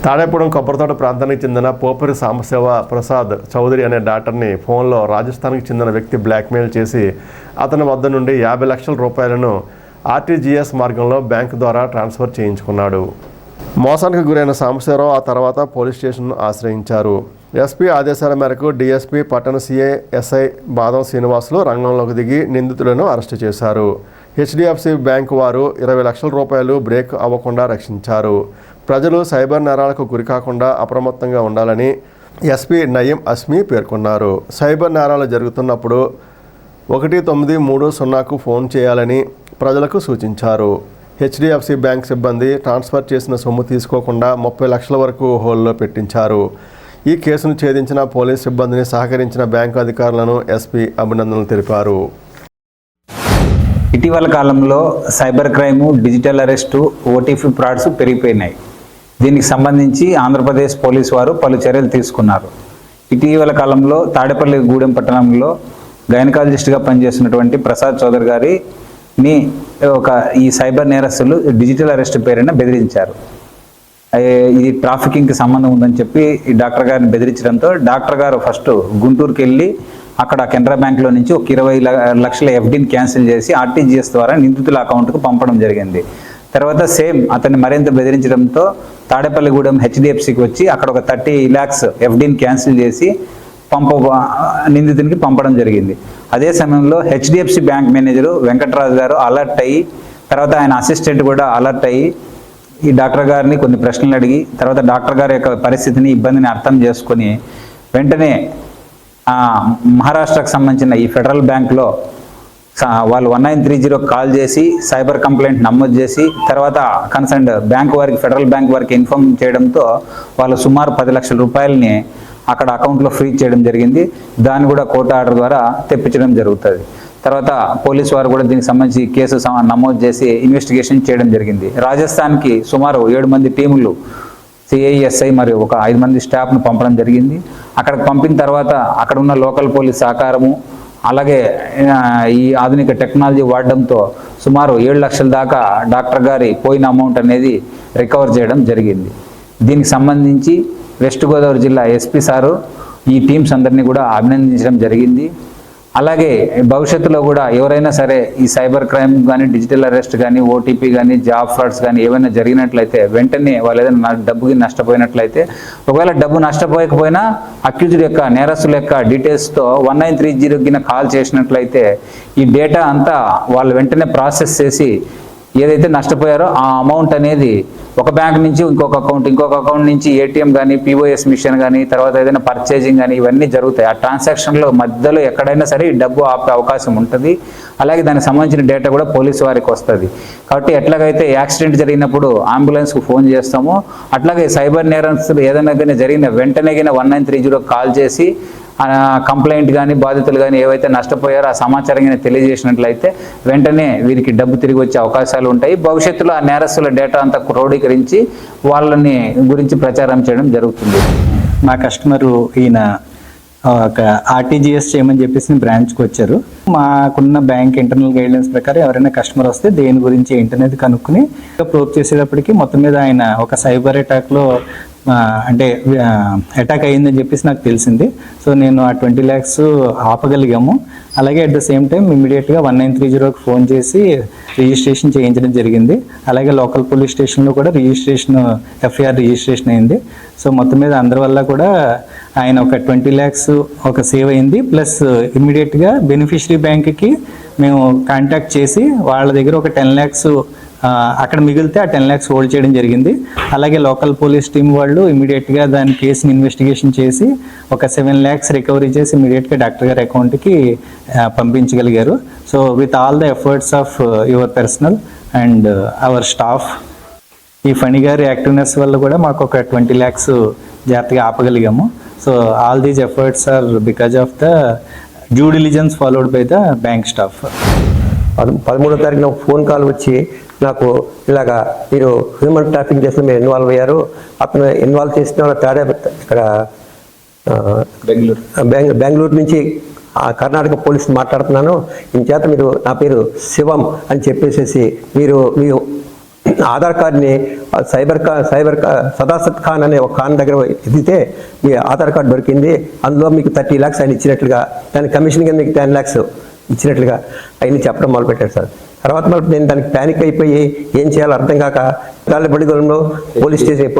తాడేపురం కొబ్బరితోట ప్రాంతానికి చెందిన పోపరి సాంబశివ ప్రసాద్ చౌదరి అనే డాక్టర్ని ఫోన్లో రాజస్థాన్కి చెందిన వ్యక్తి బ్లాక్మెయిల్ చేసి అతని వద్ద నుండి 50 లక్షల రూపాయలను ఆర్టీజీఎస్ మార్గంలో బ్యాంకు ద్వారా ట్రాన్స్ఫర్ చేయించుకున్నాడు. మోసానికి గురైన సాంబశివరావు ఆ తర్వాత పోలీస్ స్టేషన్ను ఆశ్రయించారు. ఎస్పీ ఆదేశాల మేరకు డీఎస్పీ పట్టణ సిఐ ఎస్ఐ బాదం శ్రీనివాసులు రంగంలోకి దిగి నిందితులను అరెస్టు చేశారు. హెచ్డిఎఫ్సి బ్యాంకు వారు 20 లక్షల రూపాయలు బ్రేక్ అవ్వకుండా రక్షించారు. ప్రజలు సైబర్ నేరాలకు గురికాకుండా అప్రమత్తంగా ఉండాలని ఎస్పీ నయీం అస్మీ పేర్కొన్నారు. సైబర్ నేరాలు జరుగుతున్నప్పుడు 1930కు ఫోన్ చేయాలని ప్రజలకు సూచించారు. హెచ్డిఎఫ్సి బ్యాంక్ సిబ్బంది ట్రాన్స్ఫర్ చేసిన సొమ్ము తీసుకోకుండా 30 లక్షల వరకు హోల్లో పెట్టించారు. ఈ కేసును ఛేదించిన పోలీస్ సిబ్బందిని సహకరించిన బ్యాంకు అధికారులను ఎస్పీ అభినందనలు తెలిపారు. ఇటీవల కాలంలో cyber crime, digital arrest, OTP frauds పెరిగిపోయినాయి. దీనికి సంబంధించి ఆంధ్రప్రదేశ్ పోలీసు వారు పలు చర్యలు తీసుకున్నారు. ఇటీవల కాలంలో తాడేపల్లి గూడెం పట్టణంలో గైనకాలజిస్ట్గా పనిచేస్తున్నటువంటి ప్రసాద్ చౌదరి గారిని ఈ సైబర్ నేరస్తులు డిజిటల్ అరెస్ట్ పేరున బెదిరించారు. ఇది ట్రాఫికింగ్కి సంబంధం ఉందని చెప్పి ఈ డాక్టర్ గారిని బెదిరించడంతో డాక్టర్ గారు ఫస్ట్ గుంటూరుకి వెళ్ళి అక్కడ కెనరా బ్యాంక్లో నుంచి ఒక 20 లక్షల ఎఫ్డీని క్యాన్సిల్ చేసి ఆర్టీజీఎస్ ద్వారా నిందితుల అకౌంట్కు పంపడం జరిగింది. తర్వాత సేమ్ అతన్ని మరింత బెదిరించడంతో తాడేపల్లిగూడెం హెచ్డిఎఫ్సికి వచ్చి అక్కడ ఒక 30 lakhs ఎఫ్డీని క్యాన్సిల్ చేసి నిందితునికి పంపడం జరిగింది. అదే సమయంలో హెచ్డిఎఫ్సి బ్యాంక్ మేనేజరు వెంకటరాజు గారు అలర్ట్ అయ్యి తర్వాత ఆయన అసిస్టెంట్ కూడా అలర్ట్ అయ్యి ఈ డాక్టర్ గారిని కొన్ని ప్రశ్నలు అడిగి తర్వాత డాక్టర్ గారి యొక్క పరిస్థితిని ఇబ్బందిని అర్థం చేసుకొని వెంటనే మహారాష్ట్రకు సంబంధించిన ఈ ఫెడరల్ బ్యాంక్లో వాళ్ళు 1930 కాల్ చేసి సైబర్ కంప్లైంట్ నమోదు చేసి తర్వాత కన్సర్న్డ్ బ్యాంక్ వారికి ఫెడరల్ బ్యాంక్ వారికి ఇన్ఫార్మ్ చేయడంతో వాళ్ళు సుమారు 10 లక్షల రూపాయలని అక్కడ అకౌంట్లో ఫ్రీజ్ చేయడం జరిగింది. దాన్ని కూడా కోర్టు ఆర్డర్ ద్వారా తెప్పించడం జరుగుతుంది. తర్వాత పోలీసు వారు కూడా దీనికి సంబంధించి కేసు నమోదు చేసి ఇన్వెస్టిగేషన్ చేయడం జరిగింది. రాజస్థాన్కి సుమారు 7 మంది టీములు సిఐఎస్ఐ మరియు ఒక 5 మంది స్టాఫ్ను పంపడం జరిగింది. అక్కడికి పంపిన తర్వాత అక్కడ ఉన్న లోకల్ పోలీస్ సహకారము అలాగే ఈ ఆధునిక టెక్నాలజీ వాడడంతో సుమారు 7 లక్షల దాకా డాక్టర్ గారి పోయిన అమౌంట్ అనేది రికవర్ చేయడం జరిగింది. దీనికి సంబంధించి వెస్ట్ గోదావరి జిల్లా ఎస్పీ సారు ఈ టీమ్స్ అందరినీ కూడా అభినందించడం జరిగింది. అలాగే భవిష్యత్తులో కూడా ఎవరైనా సరే ఈ సైబర్ క్రైమ్ కానీ, డిజిటల్ అరెస్ట్ కానీ, ఓటీపీ కానీ, జాబ్ ఫ్రాడ్స్ కానీ ఏమైనా జరిగినట్లయితే వెంటనే వాళ్ళు ఏదైనా డబ్బుకి నష్టపోయినట్లయితే, ఒకవేళ డబ్బు నష్టపోయకపోయినా అక్యూజ్డ్ యొక్క నేరస్తుల యొక్క డీటెయిల్స్తో 1930కి కాల్ చేసినట్లయితే ఈ డేటా అంతా వాళ్ళు వెంటనే ప్రాసెస్ చేసి ఏదైతే నష్టపోయారో ఆ అమౌంట్ అనేది ఒక బ్యాంక్ నుంచి ఇంకొక అకౌంట్ నుంచి ఏటీఎం కానీ, పిఓఎస్ మిషన్ కానీ, తర్వాత ఏదైనా పర్చేజింగ్ కానీ ఇవన్నీ జరుగుతాయి. ఆ ట్రాన్సాక్షన్లో మధ్యలో ఎక్కడైనా సరే ఈ డబ్బు ఆపే అవకాశం ఉంటుంది. అలాగే దానికి సంబంధించిన డేటా కూడా పోలీసు వారికి వస్తుంది. కాబట్టి ఎట్లాగైతే యాక్సిడెంట్ జరిగినప్పుడు అంబులెన్స్కు ఫోన్ చేస్తామో అట్లాగే సైబర్ నేరస్తులు ఏదైనా కానీ జరిగిన వెంటనే 1930 కాల్ చేసి కంప్లైంట్ కానీ, బాధితులు కానీ ఏవైతే నష్టపోయారో ఆ సమాచారం కానీ తెలియజేసినట్లయితే వెంటనే వీరికి డబ్బు తిరిగి వచ్చే అవకాశాలు ఉంటాయి. భవిష్యత్తులో ఆ నేరస్తుల డేటా అంతా క్రోడీకరించి వాళ్ళని గురించి ప్రచారం చేయడం జరుగుతుంది. మా కస్టమరు ఈయన ఒక ఆర్టీజీఎస్ చేయమని చెప్పేసి బ్రాంచ్కి వచ్చారు. మాకున్న బ్యాంక్ ఇంటర్నల్ గైడ్లైన్స్ ప్రకారం ఎవరైనా కస్టమర్ వస్తే దేని గురించి ఏంటనేది కనుక్కుని ప్రోబ్ చేసేటప్పటికి మొత్తం మీద ఆయన ఒక సైబర్ అటాక్లో అంటే అటాక్ అయ్యిందని చెప్పేసి నాకు తెలిసింది. సో నేను ఆ 20 lakhs ఆపగలిగాము. అలాగే అట్ ద సేమ్ టైం ఇమీడియట్గా 1930కి ఫోన్ చేసి రిజిస్ట్రేషన్ చేయించడం జరిగింది. అలాగే లోకల్ పోలీస్ స్టేషన్లో కూడా ఎఫ్ఐఆర్ రిజిస్ట్రేషన్ అయింది. సో మొత్తం మీద అందరి వల్ల కూడా ఆయన ఒక 20 lakhs ఒక సేవ్ అయింది. ప్లస్ ఇమీడియట్గా బెనిఫిషరీ బ్యాంక్కి మేము కాంటాక్ట్ చేసి వాళ్ళ దగ్గర ఒక 10 lakhs అక్కడ మిగిలితే ఆ 10 lakhs హోల్డ్ చేయడం జరిగింది. అలాగే లోకల్ పోలీస్ టీం వాళ్ళు ఇమీడియట్గా దాని కేసుని ఇన్వెస్టిగేషన్ చేసి ఒక 7 lakhs రికవరీ చేసి ఇమీడియట్గా డాక్టర్ గారి అకౌంట్కి పంపించగలిగారు. So with all the efforts of your personal and our staff, ఈ ఫణి గారి యాక్టివ్నెస్ వల్ల కూడా మాకు ఒక 20 lakhs జాగ్రత్తగా ఆపగలిగాము. So all these efforts are because of the due diligence followed by the bank staff. 13వ తారీఖున ఫోన్ కాల్ వచ్చి నాకు ఇలాగా మీరు హ్యూమన్ ట్రాఫిక్ కేసులో మీరు ఇన్వాల్వ్ అయ్యారు, అతను ఇన్వాల్వ్ చేసిన ఇక్కడ బెంగళూరు నుంచి కర్ణాటక పోలీసు మాట్లాడుతున్నాను, ఇంచేత మీరు నా పేరు శివం అని చెప్పేసేసి మీరు మీ ఆధార్ కార్డ్ని సైబర్ సదాసత్ ఖాన్ అనే ఒక ఖాన్ దగ్గర ఎదిగితే మీ ఆధార్ కార్డు దొరికింది, అందులో మీకు 30 lakhs ఆయన ఇచ్చినట్లుగా, దాని కమిషన్ కింద మీకు 10 lakhs ఇచ్చినట్లుగా అవన్నీ చెప్పడం మొదలుపెట్టారు సార్. తర్వాత మళ్ళీ నేను దానికి ప్యానిక్ అయిపోయి ఏం చేయాలో అర్థం కాక తాళ్ళపల్లిగూడెంలో police station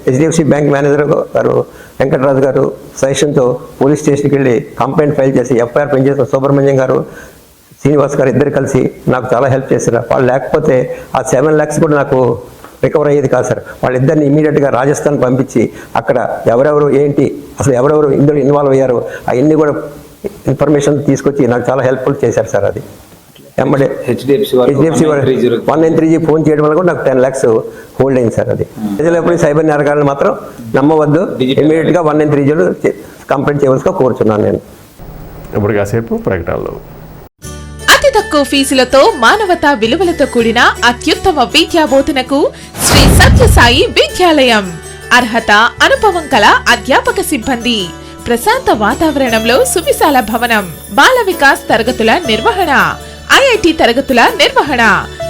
HDFC bank manager గారు వెంకటరాజు గారు సజెషన్తో పోలీస్ స్టేషన్కి వెళ్ళి కంప్లైంట్ ఫైల్ చేసి ఎఫ్ఐఆర్ పనిచేసిన సుబ్రహ్మణ్యం గారు, శ్రీనివాస్ గారు ఇద్దరు కలిసి నాకు చాలా హెల్ప్ చేశారు. వాళ్ళు లేకపోతే ఆ 7 lakhs కూడా నాకు రికవర్ అయ్యేది కాదు సార్. వాళ్ళిద్దరిని ఇమీడియట్గా రాజస్థాన్ పంపించి అక్కడ ఎవరెవరు ఏంటి అసలు ఎవరెవరు ఇందులో ఇన్వాల్వ్ అయ్యారో అవన్నీ కూడా ఇన్ఫర్మేషన్ తీసుకొచ్చి నాకు చాలా హెల్ప్ఫుల్ చేశారు సార్. అది ఎమ్మడే హెచ్డిఎఫ్సి 1930 ఫోన్ చేయడం వల్ల కూడా నాకు 10 lakhs హోల్డ్ అయింది సార్. అది ప్రజలు ఎప్పుడు సైబర్ నేరగాళ్ళని మాత్రం నమ్మవద్దు, ఇమీడియట్గా 1930 కంప్లైంట్ చేయవలసిగా కోరుచున్నాను నేను. ఇప్పుడు కాసేపు ప్రకటనలు. అతి తక్కువ ఫీజులతో మానవతా విలువలతో కూడిన అత్యుత్తమ విద్యా బోధనకు శ్రీ సత్యసాయి విద్యాలయం. అర్హత, అనుభవం కల అధ్యాపక సిబ్బంది, ప్రశాంత వాతావరణంలో సువిశాల భవనం, బాల వికాస్ తరగతుల నిర్వహణ, ఐఐటి తరగతుల నిర్వహణ,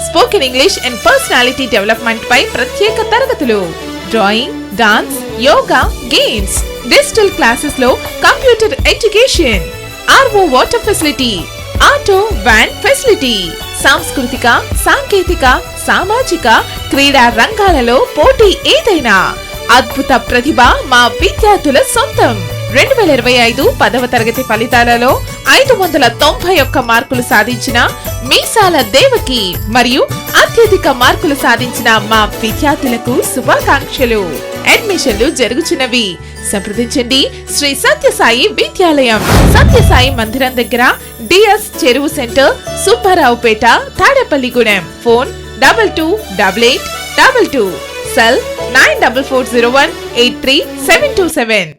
spoken English and personality development పై ప్రత్యేక తరగతులు, drawing, dance, yoga, games, digital classes లో computer education, RO water facility, auto van facility, సాంస్కృతిక, సాంకేతిక, సామాజిక, క్రీడా రంగాలలో పోటీ ఏదైనా అద్భుత ప్రతిభ మా విద్యార్థుల సొంతం. 2025 10వ తరగతి ఫలితాలలో 591 మార్కులు సాధించిన మీసాల దేవకి మరియు అత్యధిక మార్కులు సాధించిన మా విద్యార్థులకు శుభాకాంక్షలు. అడ్మిషన్లు జరుగుచున్నవి. సంప్రదించండి శ్రీ సత్యసాయి విద్యాలయం, సత్యసాయి మందిరం దగ్గర, డిఎస్ చెరువు centre, Subbaraopeta, Tadepalligudem. Phone 228822, cell 9440183727.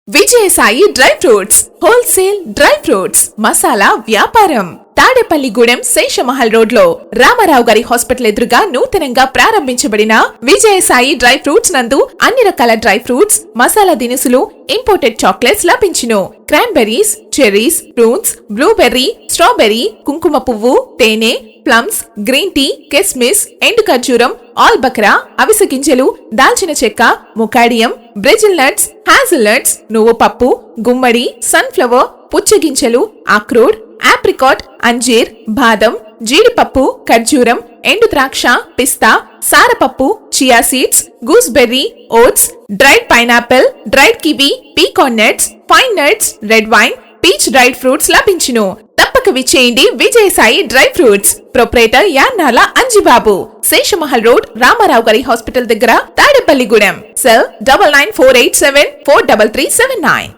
Vijayasai dry fruits wholesale dry fruits masala వ్యాపారం. తాడేపల్లిగూడెం శేషమహల్ రోడ్ లో రామారావు గారి హాస్పిటల్ ఎదురుగా నూతనంగా ప్రారంభించబడిన విజయసాయి డ్రై ఫ్రూట్స్ నందు అన్ని రకాల డ్రై ఫ్రూట్స్, మసాలా దినుసులు, ఇంపోర్టెడ్ చాక్లెట్స్ లభించును. Cranberries, cherries, prunes, blueberry, strawberry, కుంకుమ పువ్వు, తేనె, ప్లమ్స్, గ్రీన్ టీ, కిస్మిస్, ఎండు ఖర్జూరం, ఆల్ బక్రా, అవిసె గింజలు, దాల్చిన చెక్క, ముకాడియం, బ్రెజిల్ నట్స్, హ్యాజిల్ నట్స్, నువ్వు పప్పు, గుమ్మడి, సన్ఫ్లవర్, పుచ్చగింజలు, అక్రోడ్, ఆప్రికాట్, అంజీర్, బాదం, జీడిపప్పు, ఖర్జూరం, ఎండు ద్రాక్ష, పిస్తా, సారపప్పు, chia seeds, gooseberry, oats, dried pineapple, dried kiwi, pecan nuts, pine nuts, red wine, peach dried fruits లభించును. తప్పక విచ్చేయండి Vijayasai dry fruits. Proprietor Yannala Anjibabu, Seshamahal road, Ramarao గారి హాస్పిటల్ దగ్గర, Tadepalligudem. Cell 9948743379.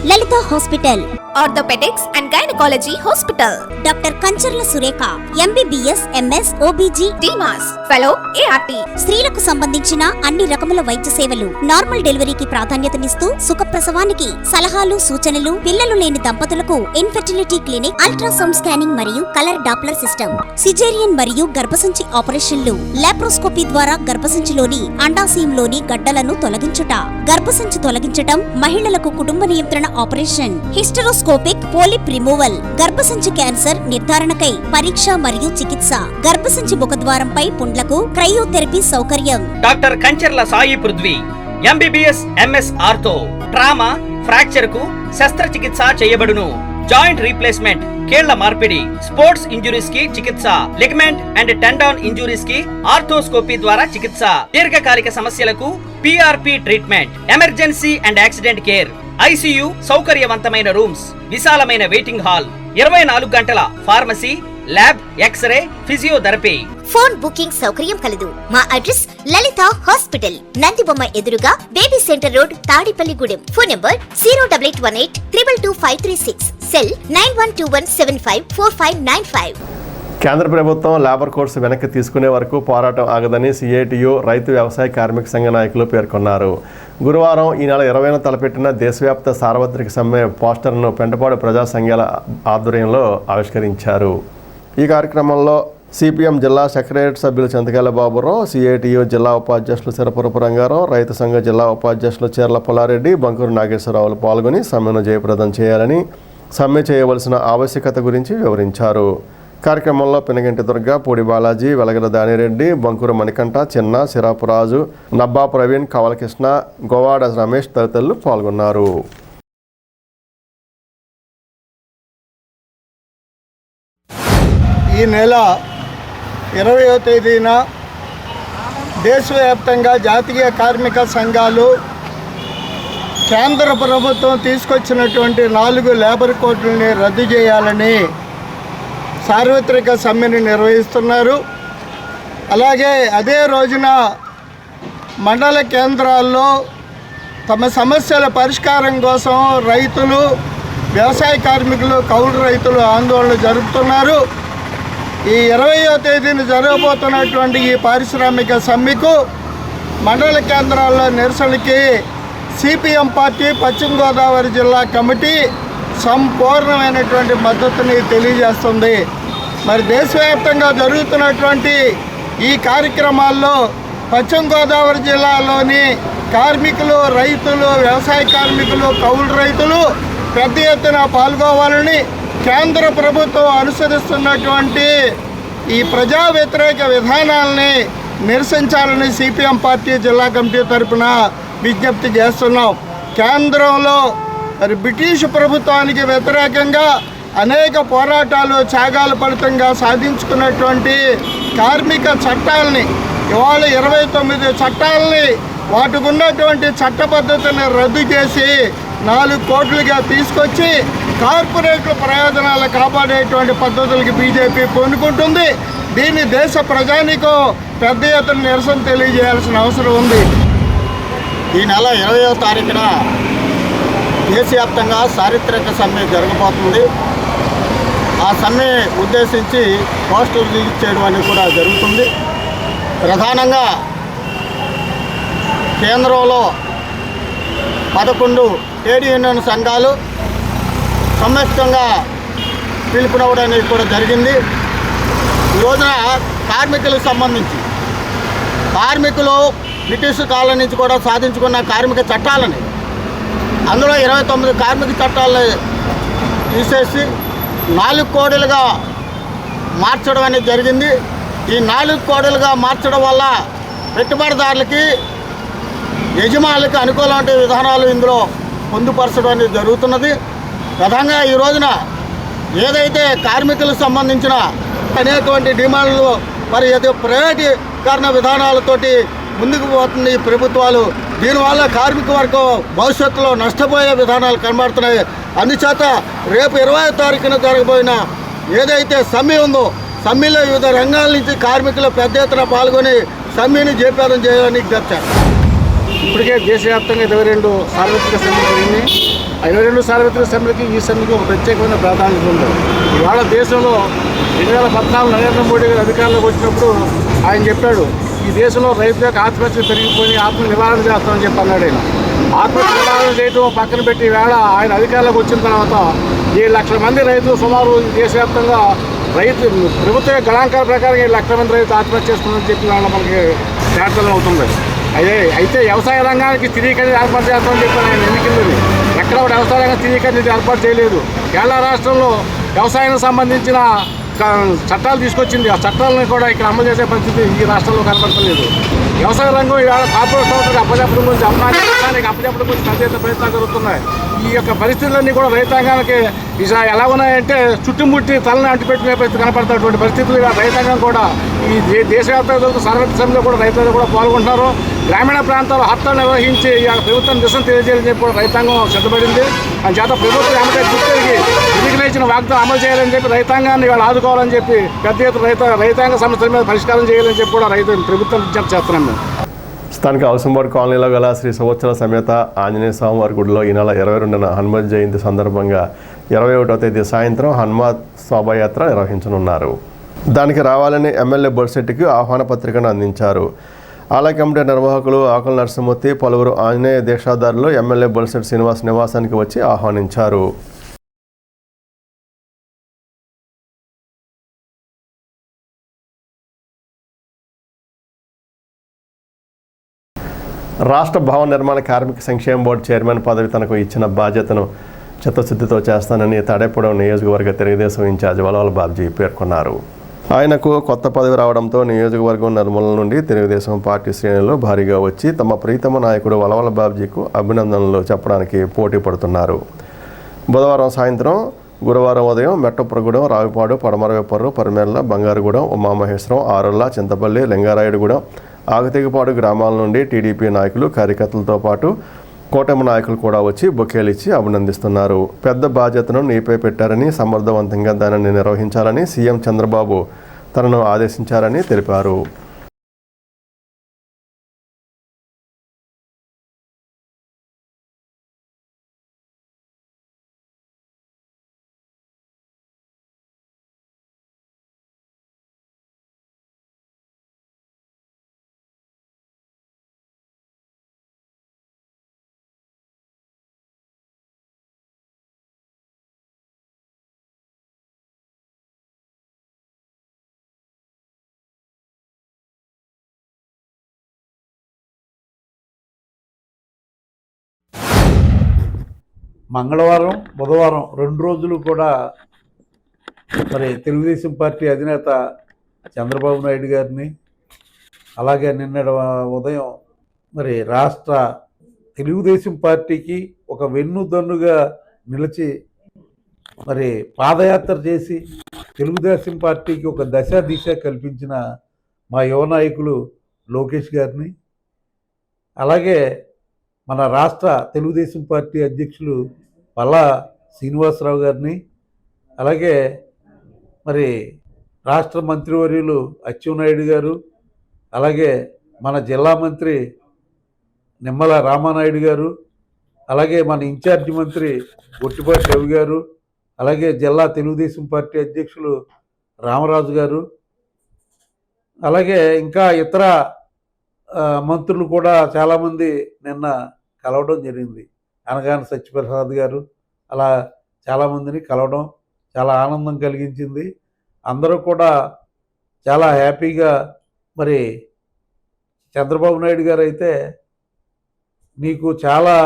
Lalitha hospital, orthopaedics and gynaecology hospital. Doctor Kancharla Surekha, MBBS, MS, OBG, DMAS, fellow, ART. స్త్రీలకు సంబంధించిన అన్ని రకముల వైద్య సేవలు, నార్మల్ డెలివరీకి ప్రాధాన్యతనిస్తూ సుఖప్రసవానికి సలహాలు, సూచనలు, పిల్లలు లేని దంపతులకు ఇన్ఫెర్టిలిటీ క్లినిక్, అల్ట్రాసౌండ్ స్కానింగ్ మరియు కలర్ డాప్లర్ సిస్టమ్, సిజేరియన్ మరియు గర్భసంచి ఆపరేషన్లు, లాప్రోస్కోపీ ద్వారా గర్భసంచిలోని అండాశయంలోని గడ్డలను తొలగించుట, గర్భసంచి తొలగించటం, మహిళలకు కుటుంబ నియంత్రణ ఆపరేషన్, హిస్టరోస్కోపిక్ పోలిప్ రిమూవల్, గర్భసంచి క్యాన్సర్ నిర్ధారణకై పరీక్ష మరియు చికిత్స, గర్భసంచి ముఖద్వారంపై పుండ్లకు క్రయోథెరపీ సౌకర్యం. Doctor Kancharla Sai Prithvi, MBBS, MS ortho, trauma, fracture కు శస్త్రచికిత్స చేయబడును. జాయింట్ రీప్లేస్మెంట్, కీళ్ల మార్పిడి, స్పోర్ట్స్ ఇంజురీస్ కి చికిత్స, లిగమెంట్ అండ్ టెండాన్ ఇంజురీస్ కి ఆర్థోస్కోపీ ద్వారా చికిత్స, దీర్ఘకాలిక సమస్యలకు PRP treatment, emergency and accident care, ICU, సౌకర్యవంతమైన రూమ్స్, విశాలమైన వెయిటింగ్ హాల్, 24 గంటల pharmacy, lab, x ray, physiotherapy. Phone booking సౌకర్యం కలదు. మా అడ్రస్ లలిత హాస్పిటల్, నందిబొమ్మ ఎదురుగా, baby centre road, Tadepalligudem. Phone number 08818222536. Cell 9121754595. కేంద్ర ప్రభుత్వం లేబర్ కోడ్స్ వెనక్కి తీసుకునే వరకు పోరాటం ఆగదని సిఐటియు రైతు వ్యవసాయ కార్మిక సంఘ నాయకులు పేర్కొన్నారు. గురువారం ఈ నెల 20న తలపెట్టిన దేశవ్యాప్త సార్వత్రిక సమ్మె పోస్టర్ను పెంటపాడు ప్రజా సంఘాల ఆధ్వర్యంలో ఆవిష్కరించారు. ఈ కార్యక్రమంలో సిపిఎం జిల్లా సెక్రటరియట్ సభ్యులు చింతకాయల బాబురావు, సిఐటియు జిల్లా ఉపాధ్యక్షులు సిరపురపు రంగారావు, రైతు సంఘ జిల్లా ఉపాధ్యక్షులు చీర్ల పుల్లారెడ్డి, బంకూరు నాగేశ్వరరావులు పాల్గొని సమ్మెను జయప్రదం చేయాలని, సమ్మె చేయవలసిన ఆవశ్యకత గురించి వివరించారు. కార్యక్రమంలో పినగంటి దుర్గ, పూడి బాలాజీ, వెలగల దానిరెడ్డి, బంకూరు మణికంఠ, చిన్న, సిరాపురాజు, నబ్బా ప్రవీణ్, కవలకృష్ణ, గోవాడ రమేష్ తదితరులు పాల్గొన్నారు. ఈ నెల 20వ తేదీన దేశవ్యాప్తంగా జాతీయ కార్మిక సంఘాలు కేంద్ర ప్రభుత్వం తీసుకొచ్చినటువంటి 4 లేబర్ కోడ్లని రద్దు చేయాలని సార్వత్రిక సమ్మెను నిర్వహిస్తున్నారు. అలాగే అదే రోజున మండల కేంద్రాల్లో తమ సమస్యల పరిష్కారం కోసం రైతులు, వ్యవసాయ కార్మికులు, కౌలు రైతులు ఆందోళన జరుపుతున్నారు. ఈ 20వ తేదీన జరగబోతున్నటువంటి ఈ పారిశ్రామిక సమ్మెకు మండల కేంద్రాల్లో నిరసనకి సిపిఎం పార్టీ పశ్చిమ గోదావరి జిల్లా కమిటీ సంపూర్ణమైనటువంటి మద్దతుని తెలియజేస్తుంది. మరి దేశవ్యాప్తంగా జరుగుతున్నటువంటి ఈ కార్యక్రమాల్లో పశ్చిమ గోదావరి జిల్లాలోని కార్మికులు, రైతులు, వ్యవసాయ కార్మికులు, కౌలు రైతులు పెద్ద ఎత్తున పాల్గొవాలని, కేంద్ర ప్రభుత్వం అనుసరిస్తున్నటువంటి ఈ ప్రజా వ్యతిరేక విధానాలని నిరసించాలని సిపిఎం పార్టీ జిల్లా కమిటీ తరఫున విజ్ఞప్తి చేస్తున్నాం. కేంద్రంలో మరి బ్రిటిష్ ప్రభుత్వానికి వ్యతిరేకంగా అనేక పోరాటాలు, త్యాగాల ఫలితంగా సాధించుకున్నటువంటి కార్మిక చట్టాలని, ఇవాళ 29 చట్టాలని, వాటికి ఉన్నటువంటి చట్ట పద్ధతిని రద్దు చేసి 4 కోట్లుగా తీసుకొచ్చి కార్పొరేట్ల ప్రయోజనాలు కాపాడేటువంటి పద్ధతులకి బీజేపీ పూనుకుంటుంది. దీన్ని దేశ ప్రజానికో పెద్ద ఎత్తున నిరసన తెలియజేయాల్సిన అవసరం ఉంది. ఈ నెల 20వ తారీఖున దేశవ్యాప్తంగా చారిత్రక సమ్మె జరగబోతుంది. ఆ సమ్మె ఉద్దేశించి పోస్టర్లు రిలీజ్ చేయడం అనేది కూడా జరుగుతుంది. ప్రధానంగా కేంద్రంలో 11 ట్రేడ్ యూనియన్ సంఘాలు సంయుక్తంగా పిలుపునవ్వడం అనేది కూడా జరిగింది. ఈ రోజున కార్మికులకు సంబంధించి కార్మికులు బ్రిటిష్ కాలం నుంచి కూడా సాధించుకున్న కార్మిక చట్టాలని అందులో 29 కార్మిక చట్టాలని తీసేసి 4 కోడులుగా మార్చడం అనేది జరిగింది. ఈ 4 కోడులుగా మార్చడం వల్ల పెట్టుబడిదారులకి యజమానులకి అనుకూలమైన విధానాలు ఇందులో పొందుపరచడం అనేది జరుగుతున్నది. ప్రధానంగా ఈ రోజున ఏదైతే కార్మికులకు సంబంధించిన అనేటువంటి డిమాండ్లు మరి ఏదో ప్రైవేటీకరణ విధానాలతోటి ముందుకు పోతుంది ఈ ప్రభుత్వాలు. దీనివల్ల కార్మిక వర్గం భవిష్యత్తులో నష్టపోయే విధానాలు కనబడుతున్నాయి. అందుచేత రేపు 20వ తారీఖున జరగబోయిన ఏదైతే సమ్మె ఉందో సమ్మెలో వివిధ రంగాల నుంచి కార్మికులు పెద్ద ఎత్తున పాల్గొని సమ్మెని జయప్రదం చేయాలని విజ్ఞప్తి. ఇప్పటికే దేశవ్యాప్తంగా 22 సార్వత్రిక సమ్మెలు జరిగినాయి. 22 సార్వత్రిక సమ్మెలకి ఈ సమ్మెకి ఒక ప్రత్యేకమైన ప్రాధాన్యత ఉంది. ఇవాళ దేశంలో 2014 నరేంద్ర మోడీ గారు అధికారంలోకి వచ్చినప్పుడు ఆయన చెప్పాడు, ఈ దేశంలో రైతుల యొక్క ఆత్మహత్యలు పెరిగిపోయి ఆత్మ నివారణ చేస్తామని చెప్పి అన్నాడు. ఆయన ఆత్మహత్య నివారణ చేయడం పక్కన పెట్టి వేళ ఆయన అధికారంలోకి వచ్చిన తర్వాత 7 లక్షల మంది రైతులు సుమారు దేశవ్యాప్తంగా ప్రభుత్వ గణాంకాల ప్రకారం 7 లక్షల మంది రైతులు ఆత్మహత్య చేసుకున్నారని చెప్పి వాళ్ళ మనకి తేటతలం అవుతుంది. అయితే వ్యవసాయ రంగానికి స్థిరీకరణ ఏర్పాటు చేస్తామని చెప్పి ఆయన ఎన్నికలు ఎక్కడ వ్యవసాయ రంగం స్థిరీకరణ ఏర్పాటు చేయలేదు. కేరళ రాష్ట్రంలో వ్యవసాయానికి సంబంధించిన చట్టాలు తీసుకొచ్చింది. ఆ చట్టాలను కూడా ఇక్కడ అమలు చేసే పరిస్థితి ఈ రాష్ట్రంలో కనపడలేదు. వ్యవసాయ రంగం ఇవాళ కార్పొరేట్ సంస్థలకు అప్పచెప్పడం గురించి అమ్మానికి అప్పచెప్పడం గురించి పెద్ద ప్రయత్నాలు జరుగుతున్నాయి. ఈ యొక్క పరిస్థితులన్నీ కూడా రైతాంగానికి ఎలా ఉన్నాయంటే చుట్టుముట్టి తలని అంటిపెట్టుకునే పరిస్థితి కనపడుతున్నటువంటి పరిస్థితులు ఇవాళ రైతాంగం కూడా ఈ దేశవ్యాప్తంగా సార్వత్రిక సమ్మెలో కూడా రైతులు కూడా పాల్గొంటున్నారు. గ్రామీణ ప్రాంతాల్లో హత్యలు నిర్వహించి ప్రభుత్వం దిశ తెలియజేయాలని చెప్పి కూడా రైతాంగం సిద్ధపడింది. అందుచేత ప్రభుత్వం ఏమంటే గుర్తిరిగి ఎన్నికలు ఇచ్చిన వాగ్దానం అమలు చేయాలని చెప్పి రైతాంగాన్ని ఇవాళ ఆదుకోవాలని చెప్పి పెద్ద ఎత్తున రైతాంగ సమస్యల మీద పరిష్కారం చేయాలని చెప్పి కూడా ప్రభుత్వం విజ్ఞప్తి చేస్తున్నాం. స్థానిక హౌసింబోర్డ్ కాలనీలో గల శ్రీ సంవత్సర సమేత ఆంజనేయ స్వామివారి గుడిలో ఈ నెల 22న హనుమత్ జయంతి సందర్భంగా 21వ తేదీ సాయంత్రం హనుమత్ శోభాయాత్ర నిర్వహించనున్నారు. దానికి రావాలని ఎమ్మెల్యే బొడిశెట్టికి ఆహ్వాన పత్రికను అందించారు. ఆలయ కమిటీ నిర్వాహకులు ఆకుల నరసింహమూర్తి పలువురు ఆంజనేయ దీక్షాదారులు ఎమ్మెల్యే బొలిశెట్టి శ్రీనివాస్ నివాసానికి వచ్చి ఆహ్వానించారు. రాష్ట్ర భవన నిర్మాణ కార్మిక సంక్షేమ బోర్డు చైర్మన్ పదవి తనకు ఇచ్చిన బాధ్యతను చిత్తశుద్ధితో చేస్తానని తాడేపూడెం నియోజకవర్గ తెలుగుదేశం ఇన్ఛార్జ్ వలవల బాబ్జీ పేర్కొన్నారు. ఆయనకు కొత్త పదవి రావడంతో నియోజకవర్గం నలుమూలల నుండి తెలుగుదేశం పార్టీ శ్రేణులు భారీగా వచ్చి తమ ప్రీతమ నాయకుడు వలవల బాబ్జీకు అభినందనలు చెప్పడానికి పోటీ పడుతున్నారు. బుధవారం సాయంత్రం, గురువారం ఉదయం మెట్టపురగూడెం, రావిపాడు, పడమరవేపర్రు, పరిమెల్ల, బంగారుగూడెం, ఉమామహేశ్వరం, ఆరుల్ల, చింతపల్లి, లింగారాయుడుగూడెం, ఆగతెగపాడు గ్రామాల నుండి టీడీపీ నాయకులు, కార్యకర్తలతో పాటు కూటమి నాయకులు కూడా వచ్చి బొకేలిచ్చి అభినందిస్తున్నారు. పెద్ద బాధ్యతను నీపై పెట్టారని, సమర్థవంతంగా దానిని నిర్వహించాలని సీఎం చంద్రబాబు తనను ఆదేశించారని తెలిపారు. మంగళవారం, బుధవారం 2 రోజులు కూడా మరి తెలుగుదేశం పార్టీ అధినేత చంద్రబాబు నాయుడు గారిని, అలాగే నిన్నటి ఉదయం మరి రాష్ట్ర తెలుగుదేశం పార్టీకి ఒక వెన్నుదన్నుగా నిలిచి మరి పాదయాత్ర చేసి తెలుగుదేశం పార్టీకి ఒక దిశ కల్పించిన మా యువ నాయకులు లోకేష్ గారిని, అలాగే మన రాష్ట్ర తెలుగుదేశం పార్టీ అధ్యక్షులు పల్లా శ్రీనివాసరావు గారిని, అలాగే మరి రాష్ట్ర మంత్రివర్యులు అచ్చెన్నాయుడు గారు, అలాగే మన జిల్లా మంత్రి నిమ్మల రామానాయుడు గారు, అలాగే మన ఇన్ఛార్జి మంత్రి గొట్టిపాటి రవి గారు, అలాగే జిల్లా తెలుగుదేశం పార్టీ అధ్యక్షులు రామరాజు గారు, అలాగే ఇంకా ఇతర మంత్రులు కూడా చాలామంది నిన్న కలవడం జరిగింది. అనగాని సత్యప్రసాద్ గారు, అలా చాలామందిని కలవడం చాలా ఆనందం కలిగించింది. అందరూ కూడా చాలా హ్యాపీగా, మరి చంద్రబాబు నాయుడు గారు అయితే నీకు చాలా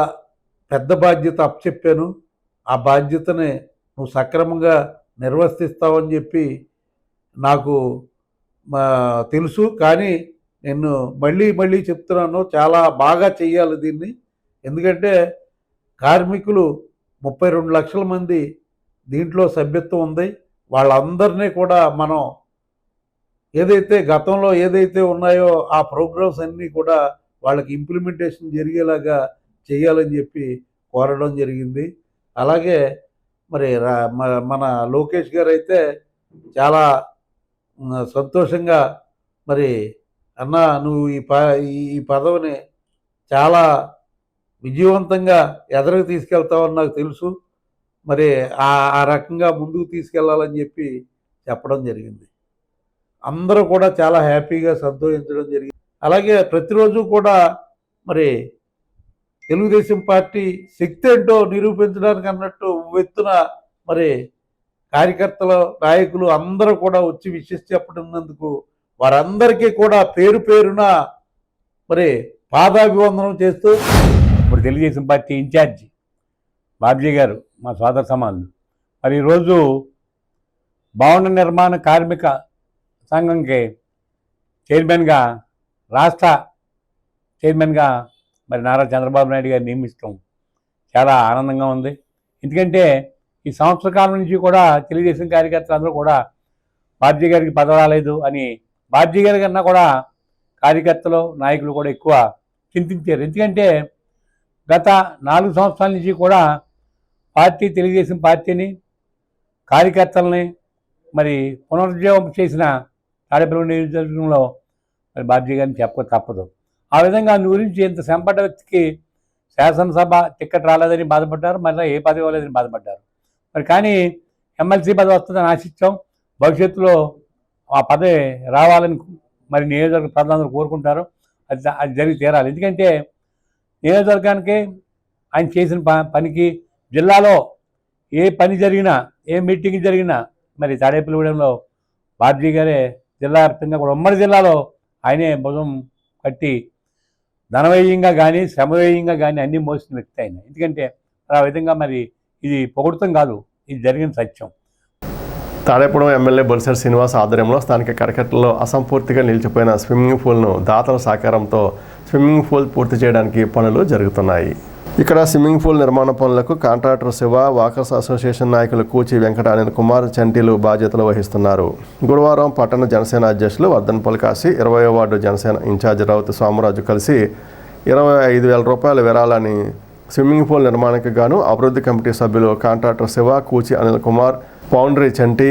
పెద్ద బాధ్యత అప్పచెప్పాను, ఆ బాధ్యతని నువ్వు సక్రమంగా నిర్వర్తిస్తావని చెప్పి నాకు తెలుసు. కానీ నేను మళ్ళీ చెప్తున్నాను, చాలా బాగా చెయ్యాలి దీన్ని. ఎందుకంటే కార్మికులు 32 లక్షల మంది దీంట్లో సభ్యత్వం ఉంది. వాళ్ళందరినీ కూడా మనం ఏదైతే గతంలో ఏదైతే ఉన్నాయో ఆ ప్రోగ్రామ్స్ అన్నీ కూడా వాళ్ళకి ఇంప్లిమెంటేషన్ జరిగేలాగా చేయాలని చెప్పి కోరడం జరిగింది. అలాగే మరి మన లోకేష్ గారు అయితే చాలా సంతోషంగా, మరి అన్న నువ్వు ఈ పదవిని చాలా విజయవంతంగా ఎదరకు తీసుకెళ్తావని నాకు తెలుసు, మరి ఆ రకంగా ముందుకు తీసుకెళ్లాలని చెప్పి చెప్పడం జరిగింది. అందరూ కూడా చాలా హ్యాపీగా సంతోషించడం జరిగింది. అలాగే ప్రతిరోజు కూడా మరి తెలుగుదేశం పార్టీ శక్తి ఏంటో నిరూపించడానికి అన్నట్టు ఉవ్వెత్తున మరి కార్యకర్తలు, నాయకులు అందరూ కూడా వచ్చి విషెస్ చెప్పడందుకు వారందరికీ కూడా పేరు పేరున మరి పాదాభివందనం చేస్తూ, ఇప్పుడు తెలుగుదేశం పార్టీ ఇన్ఛార్జి బాబ్జీ గారు మా సోదర సమానులు మరి ఈరోజు భవన నిర్మాణ కార్మిక సంఘంకి చైర్మన్గా, రాష్ట్ర చైర్మన్గా మరి నారా చంద్రబాబు నాయుడు గారు నియమించడం చాలా ఆనందంగా ఉంది. ఎందుకంటే ఈ సంవత్సర కాలం నుంచి కూడా తెలుగుదేశం కార్యకర్తలు అందరూ కూడా బాబ్జీ గారికి పదవి రాలేదు అని బాబ్జీ గారి కన్నా కూడా కార్యకర్తలు, నాయకులు కూడా ఎక్కువ చింతించారు. ఎందుకంటే గత 4 సంవత్సరాల నుంచి కూడా తెలుగుదేశం పార్టీని, కార్యకర్తలని మరి పునరుజ్జీవం చేసిన తాడేపల్లి నియోజకవర్గంలో మరి బాబ్జీ గారిని చెప్పక తప్పదు. ఆ విధంగా అందు గురించి ఇంత సంపట వ్యక్తికి శాసనసభ టికెట్ రాలేదని బాధపడ్డారు, మళ్ళీ ఏ పదవి ఇవ్వలేదని బాధపడ్డారు. మరి కానీ ఎమ్మెల్సీ పదవి వస్తుందని ఆశించాం. భవిష్యత్తులో ఆ పదవి రావాలని మరి నియోజకవర్గ ప్రజలందరూ కోరుకుంటారు. అది జరిగి తీరాలి. ఎందుకంటే నియోజకవర్గానికి ఆయన చేసిన పనికి, జిల్లాలో ఏ పని జరిగినా, ఏ మీటింగ్ జరిగినా మరి తాడేపల్లిగూడెంలో బాబ్జీ గారే జిల్లా వ్యాప్తంగా కూడా ఉమ్మడి జిల్లాలో ఆయనే భుజం కట్టి ధనవ్యయంగా కానీ, శ్రమవ్యయంగా కానీ అన్నీ మోసిన వ్యక్తి ఆయన. ఎందుకంటే ఆ విధంగా మరి ఇది పొగుడుతం కాదు, ఇది జరిగిన సత్యం. తాడేపూడెం ఎమ్మెల్యే బొలిశెట్టి శ్రీనివాస్ ఆధ్వర్యంలో స్థానిక కరకట్టలో అసంపూర్తిగా నిలిచిపోయిన స్విమ్మింగ్ పూల్ను దాతల సహకారంతో స్విమ్మింగ్ పూల్ పూర్తి చేయడానికి పనులు జరుగుతున్నాయి. ఇక్కడ స్విమ్మింగ్ పూల్ నిర్మాణ పనులకు కాంట్రాక్టర్ శివ, వాకర్స్ అసోసియేషన్ నాయకులు కూచి వెంకట అనిల్ కుమార్, చంటీలు బాధ్యతలు వహిస్తున్నారు. గురువారం పట్టణ జనసేన అధ్యక్షులు వర్ధన్పల్లి కాశీ, 20వ వార్డు జనసేన ఇన్ఛార్జి రౌతు సోమరాజు కలిసి 25,000 రూపాయల విరాళాన్ని స్విమ్మింగ్ పూల్ నిర్మాణానికి గాను అభివృద్ధి కమిటీ సభ్యులు కాంట్రాక్టర్ శివ, కూచి అనిల్ కుమార్, పౌండ్రీ చంటి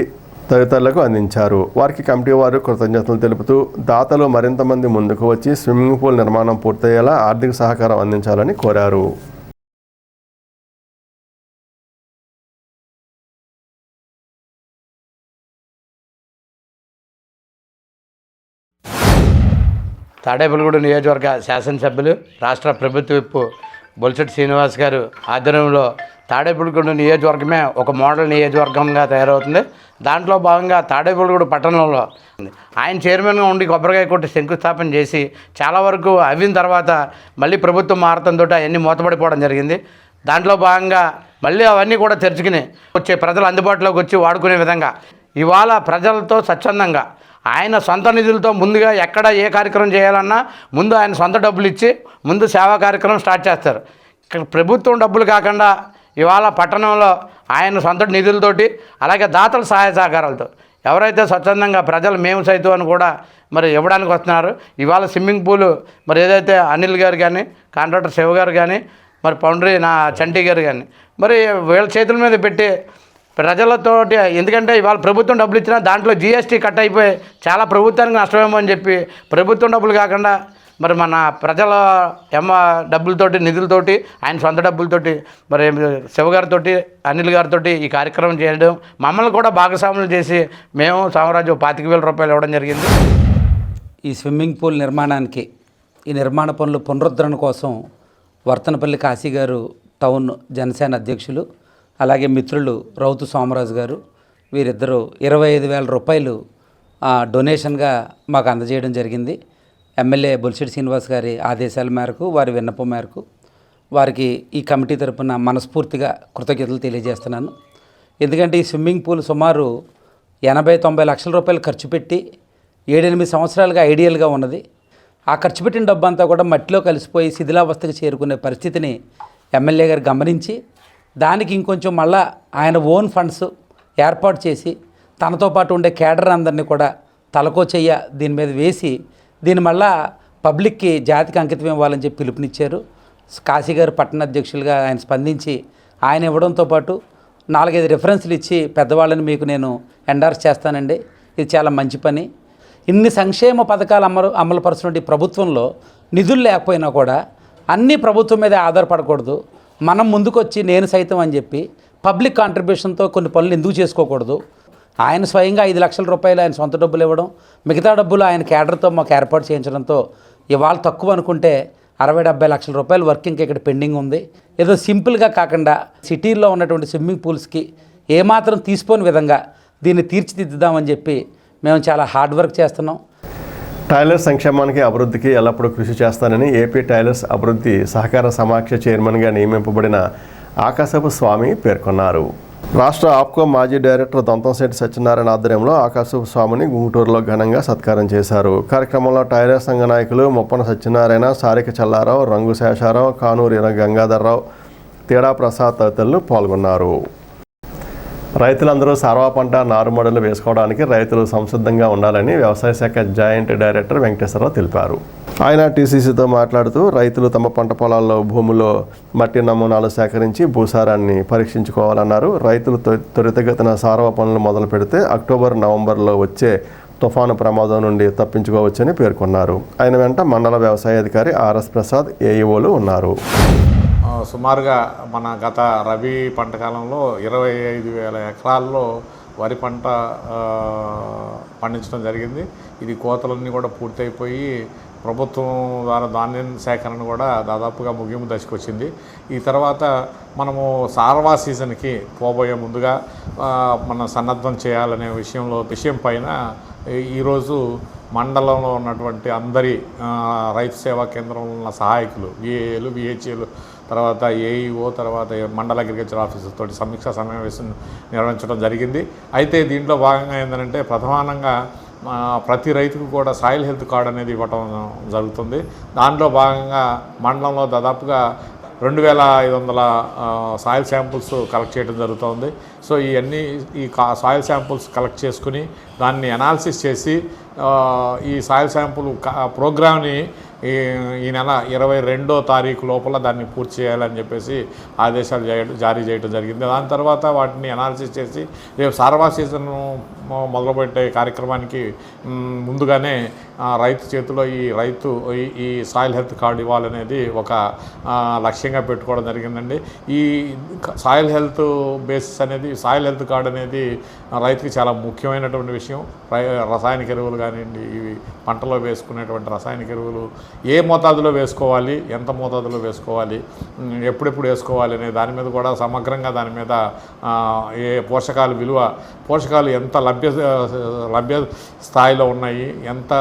తదితరులకు అందించారు. వారికి కమిటీ వారు కృతజ్ఞతలు తెలుపుతూ దాతలు మరింత మంది ముందుకు వచ్చి స్విమ్మింగ్ పూల్ నిర్మాణం పూర్తయ్యేలా ఆర్థిక సహకారం అందించాలని కోరారు. తాడేపల్లిగూడెం నియోజకవర్గ శాసనసభ్యులు, రాష్ట్ర ప్రభుత్వ విప్ బొలిశెట్టి శ్రీనివాస్ గారు ఆధ్వర్యంలో తాడేపల్లిగూడెం నియోజకవర్గమే ఒక మోడల్ నియోజకవర్గంగా తయారవుతుంది. దాంట్లో భాగంగా తాడేపల్లిగూడెం పట్టణంలో ఆయన చైర్మన్గా ఉండి కొబ్బరికాయ కొట్టి శంకుస్థాపన చేసి చాలా వరకు అయిన తర్వాత మళ్ళీ ప్రభుత్వం మారతంతో అవన్నీ మూతపడిపోవడం జరిగింది. దాంట్లో భాగంగా మళ్ళీ అవన్నీ కూడా తెరుచుకుని వచ్చే ప్రజలు అందుబాటులోకి వచ్చి వాడుకునే విధంగా ఇవాళ ప్రజలతో స్వచ్ఛందంగా ఆయన సొంత నిధులతో ముందుగా ఎక్కడ ఏ కార్యక్రమం చేయాలన్నా ముందు ఆయన సొంత డబ్బులు ఇచ్చి ముందు సేవా కార్యక్రమం స్టార్ట్ చేస్తారు. ఇక్కడ ప్రభుత్వం డబ్బులు కాకుండా ఇవాళ పట్టణంలో ఆయన సొంత నిధులతోటి అలాగే దాతల సహాయ సహకారాలతో ఎవరైతే స్వచ్ఛందంగా ప్రజలు మేము సైతం అని కూడా మరి ఇవ్వడానికి వస్తున్నారు. ఇవాళ స్విమ్మింగ్ పూల్ మరి ఏదైతే అనిల్ గారు కానీ, కాంట్రాక్టర్ శివ గారు కానీ, మరి పౌండ్రీ చంటి గారు కానీ మరి వీళ్ళ చేతుల మీద పెట్టి ప్రజలతోటి, ఎందుకంటే ఇవాళ ప్రభుత్వం డబ్బులు ఇచ్చినా దాంట్లో జీఎస్టీ కట్ అయిపోయి చాలా ప్రభుత్వానికి నష్టమేమో అని చెప్పి ప్రభుత్వం డబ్బులు కాకుండా మరి మన ప్రజల డబ్బులతోటి, నిధులతోటి, ఆయన సొంత డబ్బులతోటి మరి శివగారితో, అనిల్ గారితో ఈ కార్యక్రమం చేయడం, మమ్మల్ని కూడా భాగస్వాములు చేసి మేము సామ్రాజ్యం 25,000 రూపాయలు ఇవ్వడం జరిగింది. ఈ స్విమ్మింగ్ పూల్ నిర్మాణానికి, ఈ నిర్మాణ పనులు పునరుద్ధరణ కోసం వర్తనపల్లి కాశీ గారు టౌన్ జనసేన అధ్యక్షులు, అలాగే మిత్రులు రౌతు సోమరాజు గారు, వీరిద్దరూ 25,000 రూపాయలు డొనేషన్గా మాకు అందజేయడం జరిగింది. ఎమ్మెల్యే బొలిశెట్టి శ్రీనివాస్ గారి ఆదేశాల మేరకు, వారి విన్నపం మేరకు వారికి ఈ కమిటీ తరపున మనస్ఫూర్తిగా కృతజ్ఞతలు తెలియజేస్తున్నాను. ఎందుకంటే ఈ స్విమ్మింగ్ పూల్ సుమారు 80-90 లక్షల రూపాయలు ఖర్చు పెట్టి 7-8 సంవత్సరాలుగా ఐడియల్గా ఉన్నది. ఆ ఖర్చు పెట్టిన డబ్బు అంతా కూడా మట్టిలో కలిసిపోయి శిథిలావస్థకు చేరుకునే పరిస్థితిని ఎమ్మెల్యే గారు గమనించి దానికి ఇంకొంచెం మళ్ళా ఆయన ఓన్ ఫండ్స్ ఏర్పాటు చేసి తనతో పాటు ఉండే కేడర్ అందరినీ కూడా తలకో చెయ్య దీని మీద వేసి దీని మళ్ళా పబ్లిక్కి జాతికి అంకితం ఇవ్వాలని చెప్పి పిలుపునిచ్చారు. కాశీ గారు పట్టణ అధ్యక్షులుగా ఆయన స్పందించి ఆయన ఇవ్వడంతో పాటు 4-5 రిఫరెన్స్లు ఇచ్చి పెద్దవాళ్ళని మీకు నేను ఎండార్స్ చేస్తానండి, ఇది చాలా మంచి పని. ఇన్ని సంక్షేమ పథకాలు అమలుపరుచున్న ప్రభుత్వంలో నిధులు లేకపోయినా కూడా అన్నీ ప్రభుత్వం మీద ఆధారపడకూడదు, మనం ముందుకొచ్చి నేను సైతం అని చెప్పి పబ్లిక్ కాంట్రిబ్యూషన్తో కొన్ని పనులు ఎందుకు చేసుకోకూడదు. ఆయన స్వయంగా 5 లక్షల రూపాయలు ఆయన సొంత డబ్బులు ఇవ్వడం, మిగతా డబ్బులు ఆయన కేడర్తో మాకు ఏర్పాటు చేయించడంతో ఇవాళ తక్కువ అనుకుంటే 60-70 లక్షల రూపాయలు వర్కింగ్ ఇక్కడ పెండింగ్ ఉంది. ఏదో సింపుల్గా కాకుండా సిటీల్లో ఉన్నటువంటి స్విమ్మింగ్ పూల్స్కి ఏమాత్రం తీసిపోని విధంగా దీన్ని తీర్చిదిద్దుదామని చెప్పి మేము చాలా హార్డ్ వర్క్ చేస్తున్నాం. టైలర్స్ సంక్షేమానికి అభివృద్ధికి ఎల్లప్పుడూ కృషి చేస్తానని ఏపీ టైలర్స్ అభివృద్ధి సహకార సమాఖ్య చైర్మన్గా నియమింపబడిన ఆకాశపు స్వామి పేర్కొన్నారు. రాష్ట్ర ఆప్కో మాజీ డైరెక్టర్ దొంతంశెట్టి సత్యనారాయణ ఆధ్వర్యంలో ఆకాశపు స్వామిని గుంటూరులో ఘనంగా సత్కారం చేశారు. కార్యక్రమంలో టైలర్ సంఘ నాయకులు ముప్పన సత్యనారాయణ, సారిక చల్లారావు, రంగు శేషారావు, కానూరి గంగాధర్రావు, తేడా ప్రసాద్ తదితరులు పాల్గొన్నారు. రైతులందరూ సార్వా పంట నారుమడులు వేసుకోవడానికి రైతులు సంసిద్ధంగా ఉండాలని వ్యవసాయ శాఖ జాయింట్ డైరెక్టర్ వెంకటేశ్వరరావు తెలిపారు. ఆయన టీసీసీతో మాట్లాడుతూ రైతులు తమ పంట పొలాల్లో భూముల్లో మట్టి నమూనాలు సేకరించి భూసారాన్ని పరీక్షించుకోవాలన్నారు. రైతులు త్వరితగతిన సార్వా పనులు మొదలు పెడితే అక్టోబర్-నవంబర్లో వచ్చే తుఫాను ప్రమాదం నుండి తప్పించుకోవచ్చని పేర్కొన్నారు. ఆయన వెంట మండల వ్యవసాయ అధికారి ఆర్ఎస్ ప్రసాద్, ఏఈఓలు ఉన్నారు. సుమారుగా మన గత రబీ పంట కాలంలో 25,000 ఎకరాల్లో వరి పంట పండించడం జరిగింది. ఇది కోతలన్నీ కూడా పూర్తయిపోయి ప్రభుత్వం ద్వారా ధాన్యం సేకరణ కూడా దాదాపుగా ముగింపు దశకు వచ్చింది. ఈ తర్వాత మనము సార్వా సీజన్కి పోబోయే ముందుగా మనం సన్నద్ధం చేయాలనే విషయం పైన ఈరోజు మండలంలో ఉన్నటువంటి అందరి రైతు సేవా కేంద్రంలో ఉన్న సహాయకులు, విఏఏలు, విహెచ్ఏలు, తర్వాత ఏఈఓ, తర్వాత మండల అగ్రికల్చర్ ఆఫీసర్ తోటి సమీక్షా సమావేశం నిర్వహించడం జరిగింది. అయితే దీంట్లో భాగంగా ఏంటంటే ప్రధానంగా ప్రతి రైతుకు కూడా సాయిల్ హెల్త్ కార్డు అనేది ఇవ్వటం జరుగుతుంది. దాంట్లో భాగంగా మండలంలో దాదాపుగా 2,500 సాయిల్ శాంపుల్స్ కలెక్ట్ చేయడం జరుగుతుంది. సో ఈ సాయిల్ శాంపుల్స్ కలెక్ట్ చేసుకుని దాన్ని అనాలిసిస్ చేసి ఈ సాయిల్ శాంపుల్ ప్రోగ్రామ్ని ఈ నెల 22వ తారీఖు లోపల దాన్ని పూర్తి చేయాలని చెప్పేసి ఆదేశాలు జారీ చేయడం జరిగింది. దాని తర్వాత వాటిని అనాలిసిస్ చేసి రేపు సార్వా సీజన్ మొదలుపెట్టే కార్యక్రమానికి ముందుగానే రైతు చేతిలో ఈ సాయిల్ హెల్త్ కార్డు ఇవ్వాలనేది ఒక లక్ష్యంగా పెట్టుకోవడం జరిగిందండి. ఈ సాయిల్ హెల్త్ బేసిస్ అనేది, సాయిల్ హెల్త్ కార్డు అనేది రైతుకి చాలా ముఖ్యమైనటువంటి విషయం. రసాయనిక ఎరువులు కానివ్వండి, ఇవి పంటలో వేసుకునేటువంటి రసాయనిక ఎరువులు ఏ మోతాదులో వేసుకోవాలి, ఎంత మోతాదులో వేసుకోవాలి, ఎప్పుడెప్పుడు వేసుకోవాలి అనే దాని మీద కూడా సమగ్రంగా దాని మీద ఏ పోషకాలు ఎంత లభ్య స్థాయిలో ఉన్నాయి, ఎంత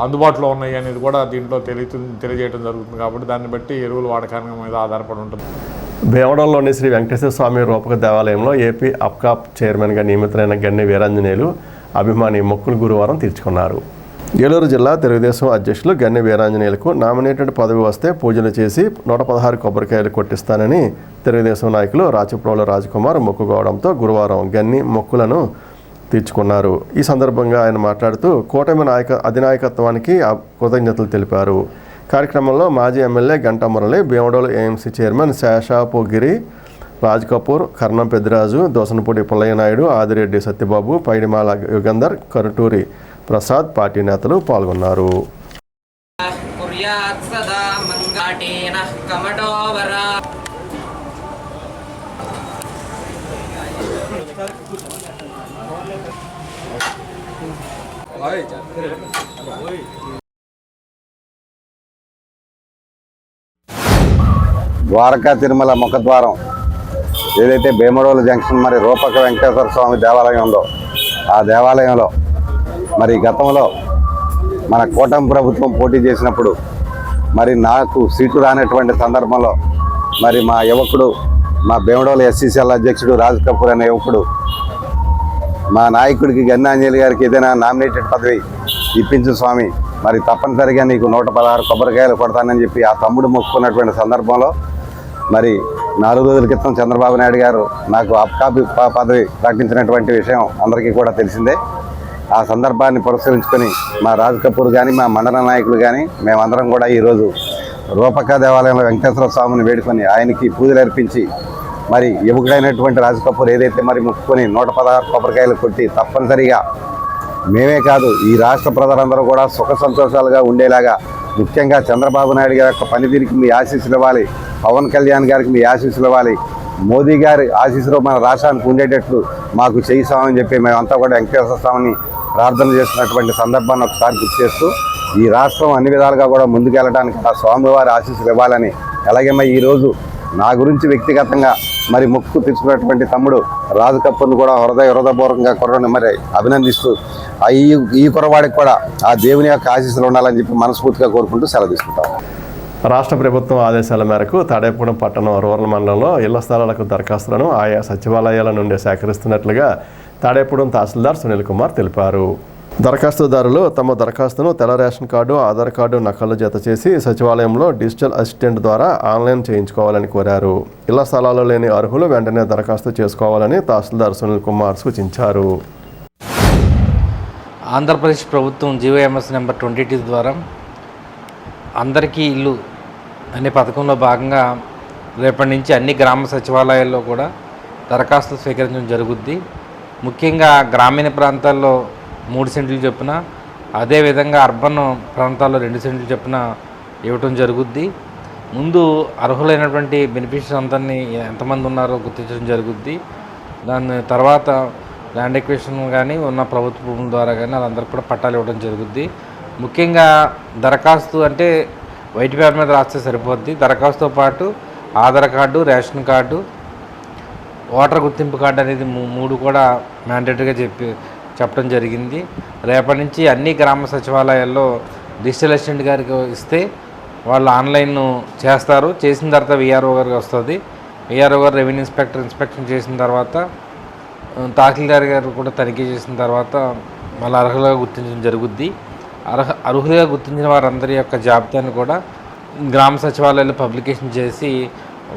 అందుబాటులో ఉన్నాయి అనేది కూడా దీంట్లో తెలియజేయడం జరుగుతుంది. కాబట్టి దాన్ని బట్టి ఎరువుల వాడకాన్ని మీద ఆధారపడి ఉంటుంది. భీమవరంలోని శ్రీ వెంకటేశ్వర స్వామి రూపక దేవాలయంలో ఏపీ అప్కాప్ చైర్మన్గా నియమితులైన గన్నె వీరాంజనేయులు అభిమాని మొక్కులు గురువారం తీర్చుకున్నారు. ఏలూరు జిల్లా తెలుగుదేశం అధ్యక్షులు గన్నె వీరాంజనేయులకు నామినేటెడ్ పదవి వస్తే పూజలు చేసి 116 కొబ్బరికాయలు కొట్టిస్తానని తెలుగుదేశం నాయకులు రాచప్రోలు రాజకుమార్ మొక్కుకోవడంతో గురువారం గన్ని మొక్కులను తీర్చుకున్నారు. ఈ సందర్భంగా ఆయన మాట్లాడుతూ కూటమి అధినాయకత్వానికి కృతజ్ఞతలు తెలిపారు. కార్యక్రమంలో మాజీ MLA Ganta Murali, Bhimadolu AMC chairman Seshapu Giri, Raj Kapoor, Karnam Peddiraju, Dosanapudi Pullaiah Naidu, Adireddy Satyababu, Paidimala Yugandhar, Karuturi Prasad party నేతలు పాల్గొన్నారు. ద్వారకా తిరుమల ముఖద్వారం ఏదైతే భీమడోలు జంక్షన్ మరి రూపక వెంకటేశ్వర స్వామి దేవాలయం ఉందో ఆ దేవాలయంలో మరి గతంలో మన కూటమి ప్రభుత్వం పోటీ చేసినప్పుడు మరి నాకు సీటు రానటువంటి సందర్భంలో మరి మా యువకుడు మా భీమడోలు ఎస్సీసీఎల్ అధ్యక్షుడు రాజ్ కపూర్ అనే యువకుడు మా నాయకుడికి గన్నాంజలి గారికి ఏదైనా నామినేటెడ్ పదవి ఇప్పించు స్వామి, మరి తప్పనిసరిగా నీకు 116 కొబ్బరికాయలు కొడతానని చెప్పి ఆ తమ్ముడు మొక్కుకున్నటువంటి సందర్భంలో మరి 4 రోజుల క్రితం చంద్రబాబు నాయుడు గారు నాకు అప్కాపీ పదవి ప్రకటించినటువంటి విషయం అందరికీ కూడా తెలిసిందే. ఆ సందర్భాన్ని పురస్కరించుకొని మా రాజ్ కపూర్ కానీ మా మండల నాయకులు కానీ మేమందరం కూడా ఈరోజు రూపక దేవాలయంలో వెంకటేశ్వర స్వామిని వేడుకొని ఆయనకి పూజలు అర్పించి మరి యువకుడైనటువంటి రాజ్ కపూర్ ఏదైతే మరి మొక్కుకొని 116 కొబ్బరికాయలు కొట్టి తప్పనిసరిగా మేమే కాదు ఈ రాష్ట్ర ప్రజలందరూ కూడా సుఖ సంతోషాలుగా ఉండేలాగా, ముఖ్యంగా చంద్రబాబు నాయుడు గారి యొక్క పనితీరుకి మీ ఆశీస్సులు ఇవ్వాలి, పవన్ కళ్యాణ్ గారికి మీ ఆశీస్సులు ఇవ్వాలి, మోదీ గారి ఆశీస్సులు మన రాష్ట్రానికి ఉండేటట్లు మాకు చేయిస్తామని చెప్పి మేమంతా కూడా వెంకటేశ్వర స్వామిని ప్రార్థన చేస్తున్నటువంటి సందర్భాన్ని ఒకసారి గుర్తు చేస్తూ ఈ రాష్ట్రం అన్ని విధాలుగా కూడా ముందుకెళ్ళడానికి ఆ స్వామివారి ఆశీస్సులు ఇవ్వాలని, అలాగే మరి ఈరోజు నా గురించి వ్యక్తిగతంగా మరి మొక్కు తెచ్చుకున్నటువంటి తమ్ముడు రాజ్ కపూర్ను కూడా హృదయపూర్వకంగా కుర్రని మరి అభినందిస్తూ ఈ కుర్రవాడికి కూడా ఆ దేవుని యొక్క ఆశీస్సులు ఉండాలని చెప్పి మనస్ఫూర్తిగా కోరుకుంటూ సెలవు తీసుకుంటాం. రాష్ట్ర ప్రభుత్వం ఆదేశాల మేరకు తాడేపూడెం పట్టణం రూరల్ మండలంలో ఇళ్ల స్థలాలకు దరఖాస్తులను ఆయా సచివాలయాల నుండి సేకరిస్తున్నట్లుగా తాడేపూడెం తహసీల్దార్ సునీల్ కుమార్ తెలిపారు. దరఖాస్తుదారులు తమ దరఖాస్తును తెల్ల రేషన్ కార్డు, ఆధార్ కార్డు నకలు జత చేసి సచివాలయంలో డిజిటల్ అసిస్టెంట్ ద్వారా ఆన్లైన్ చేయించుకోవాలని కోరారు. ఇళ్ల స్థలాలు లేని అర్హులు వెంటనే దరఖాస్తు చేసుకోవాలని తహసీల్దార్ సునీల్ కుమార్ సూచించారు. ఆంధ్రప్రదేశ్ ప్రభుత్వం జీవోఎంఎస్ నెంబర్ 22 ద్వారా అందరికీ ఇల్లు అనే పథకంలో భాగంగా రేపటి నుంచి అన్ని గ్రామ సచివాలయాల్లో కూడా దరఖాస్తులు స్వీకరించడం జరుగుద్ది. ముఖ్యంగా గ్రామీణ ప్రాంతాల్లో 3 సెంట్లు చొప్పున, అదేవిధంగా అర్బన్ ప్రాంతాల్లో 2 సెంట్లు చొప్పున ఇవ్వటం జరుగుద్ది. ముందు అర్హులైనటువంటి బెనిఫిషరీస్ అందరినీ ఎంతమంది ఉన్నారో గుర్తించడం జరుగుద్ది. దాని తర్వాత ల్యాండ్ ఎక్విజిషన్ కానీ ఉన్న ప్రభుత్వ భూముల ద్వారా కానీ వాళ్ళందరికీ కూడా పట్టాలు ఇవ్వడం జరుగుద్ది. ముఖ్యంగా దరఖాస్తు అంటే వైట్ పేపర్ మీద రాస్తే సరిపోద్ది. దరఖాస్తుతో పాటు Aadhaar card, ration card, voter గుర్తింపు కార్డు అనేది 3 కూడా మ్యాండేటరీగా చెప్పడం జరిగింది. రేపటి నుంచి అన్ని గ్రామ సచివాలయాల్లో డిజిటల్ అసిస్టెంట్ గారికి ఇస్తే వాళ్ళు ఆన్లైన్ చేస్తారు. చేసిన తర్వాత విఆర్ఓ గారికి వస్తుంది. విఆర్ఓ గారు రెవెన్యూ ఇన్స్పెక్షన్ చేసిన తర్వాత తహసీల్దార్ గారు కూడా తనిఖీ చేసిన తర్వాత వాళ్ళ అర్హులుగా గుర్తించడం జరుగుద్ది. అర్హులుగా గుర్తించిన వారందరి యొక్క జాబితాను కూడా గ్రామ సచివాలయాల్లో పబ్లికేషన్ చేసి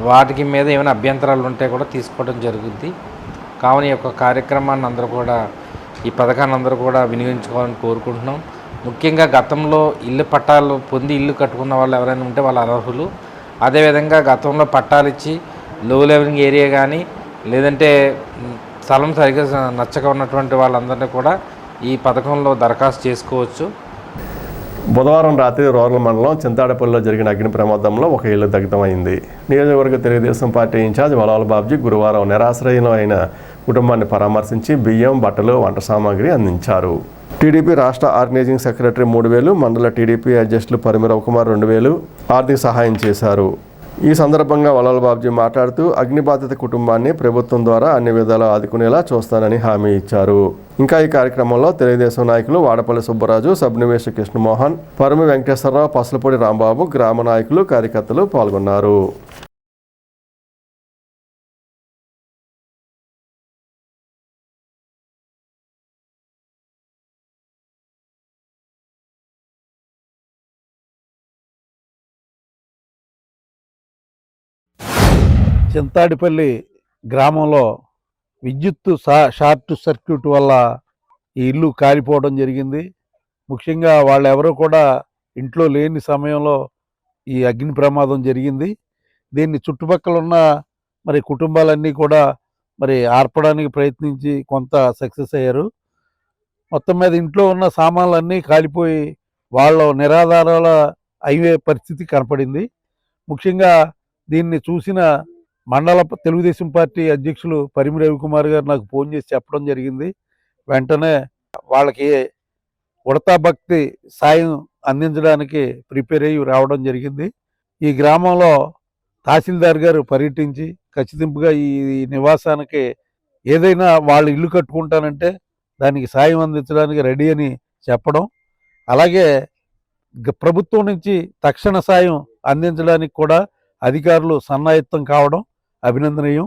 వాటికి మీద ఏమైనా అభ్యంతరాలు ఉంటే కూడా తీసుకోవడం జరుగుద్ది. కావున ఈ యొక్క కార్యక్రమాన్ని అందరూ కూడా, ఈ పథకాన్ని అందరూ కూడా వినియోగించుకోవాలని కోరుకుంటున్నాం. ముఖ్యంగా గతంలో ఇల్లు పట్టాలు పొంది ఇల్లు కట్టుకున్న వాళ్ళు ఎవరైనా ఉంటే వాళ్ళ అర్హులు. అదేవిధంగా గతంలో పట్టాలు ఇచ్చి లో లెవెలింగ్ ఏరియా కానీ లేదంటే స్థలం సరిగ్గా నచ్చక ఉన్నటువంటి వాళ్ళందరినీ కూడా ఈ పథకంలో దరఖాస్తు చేసుకోవచ్చు. బుధవారం రాత్రి రూరల్ మండలం చింతాడపల్లిలో జరిగిన అగ్ని ప్రమాదంలో ఒక ఇల్లు దగ్ధమైంది. నియోజకవర్గ తెలుగుదేశం పార్టీ ఇన్ఛార్జ్ వలాల బాబ్జీ గురువారం నిరాశ్రయులైన కుటుంబాన్ని పరామర్శించి బియ్యం, బట్టలు, వంట సామాగ్రి అందించారు. టీడీపీ రాష్ట్ర ఆర్గనైజింగ్ సెక్రటరీ 3,000, మండల టీడీపీ అధ్యక్షులు పరిమి రవికుమార్ 2,000 ఆర్థిక సహాయం చేశారు. ఈ సందర్భంగా వలాల బాబ్జీ మాట్లాడుతూ అగ్నిబాధిత కుటుంబాన్ని ప్రభుత్వం ద్వారా అన్ని విధాలా ఆదుకునేలా చూస్తానని హామీ ఇచ్చారు. ఇంకా ఈ కార్యక్రమంలో తెలుగుదేశం నాయకులు వాడపల్లి సుబ్బరాజు, సబ్నివేశ కృష్ణమోహన్, పరమి వెంకటేశ్వరరావు, పసలపూడి రాంబాబు, గ్రామ నాయకులు, కార్యకర్తలు పాల్గొన్నారు. చింతాడిపల్లి గ్రామంలో విద్యుత్తు షార్ట్ సర్క్యూట్ వల్ల ఈ ఇల్లు కాలిపోవడం జరిగింది. ముఖ్యంగా వాళ్ళెవరూ కూడా ఇంట్లో లేని సమయంలో ఈ అగ్ని ప్రమాదం జరిగింది. దీన్ని చుట్టుపక్కల ఉన్న మరి కుటుంబాలన్నీ కూడా మరి ఆర్పడానికి ప్రయత్నించి కొంత సక్సెస్ అయ్యారు. మొత్తం మీద ఇంట్లో ఉన్న సామాన్లన్నీ కాలిపోయి వాళ్ళ నిరాధారాల అయ్యే పరిస్థితి కనపడింది. ముఖ్యంగా దీన్ని చూసిన మండల తెలుగుదేశం పార్టీ అధ్యక్షులు పరిమి రవికుమార్ గారు నాకు ఫోన్ చేసి చెప్పడం జరిగింది. వెంటనే వాళ్ళకి ఉడతా భక్తి సాయం అందించడానికి ప్రిపేర్ అయ్యి రావడం జరిగింది. ఈ గ్రామంలో తహసీల్దార్ గారు పర్యటించి ఖచ్చితంగా ఈ నివాసానికి ఏదైనా వాళ్ళు ఇల్లు కట్టుకుంటానంటే దానికి సాయం అందించడానికి రెడీ అని చెప్పడం, అలాగే ప్రభుత్వం నుంచి తక్షణ సాయం అందించడానికి కూడా అధికారులు సన్నాహితం కావడం అభినందనీయం.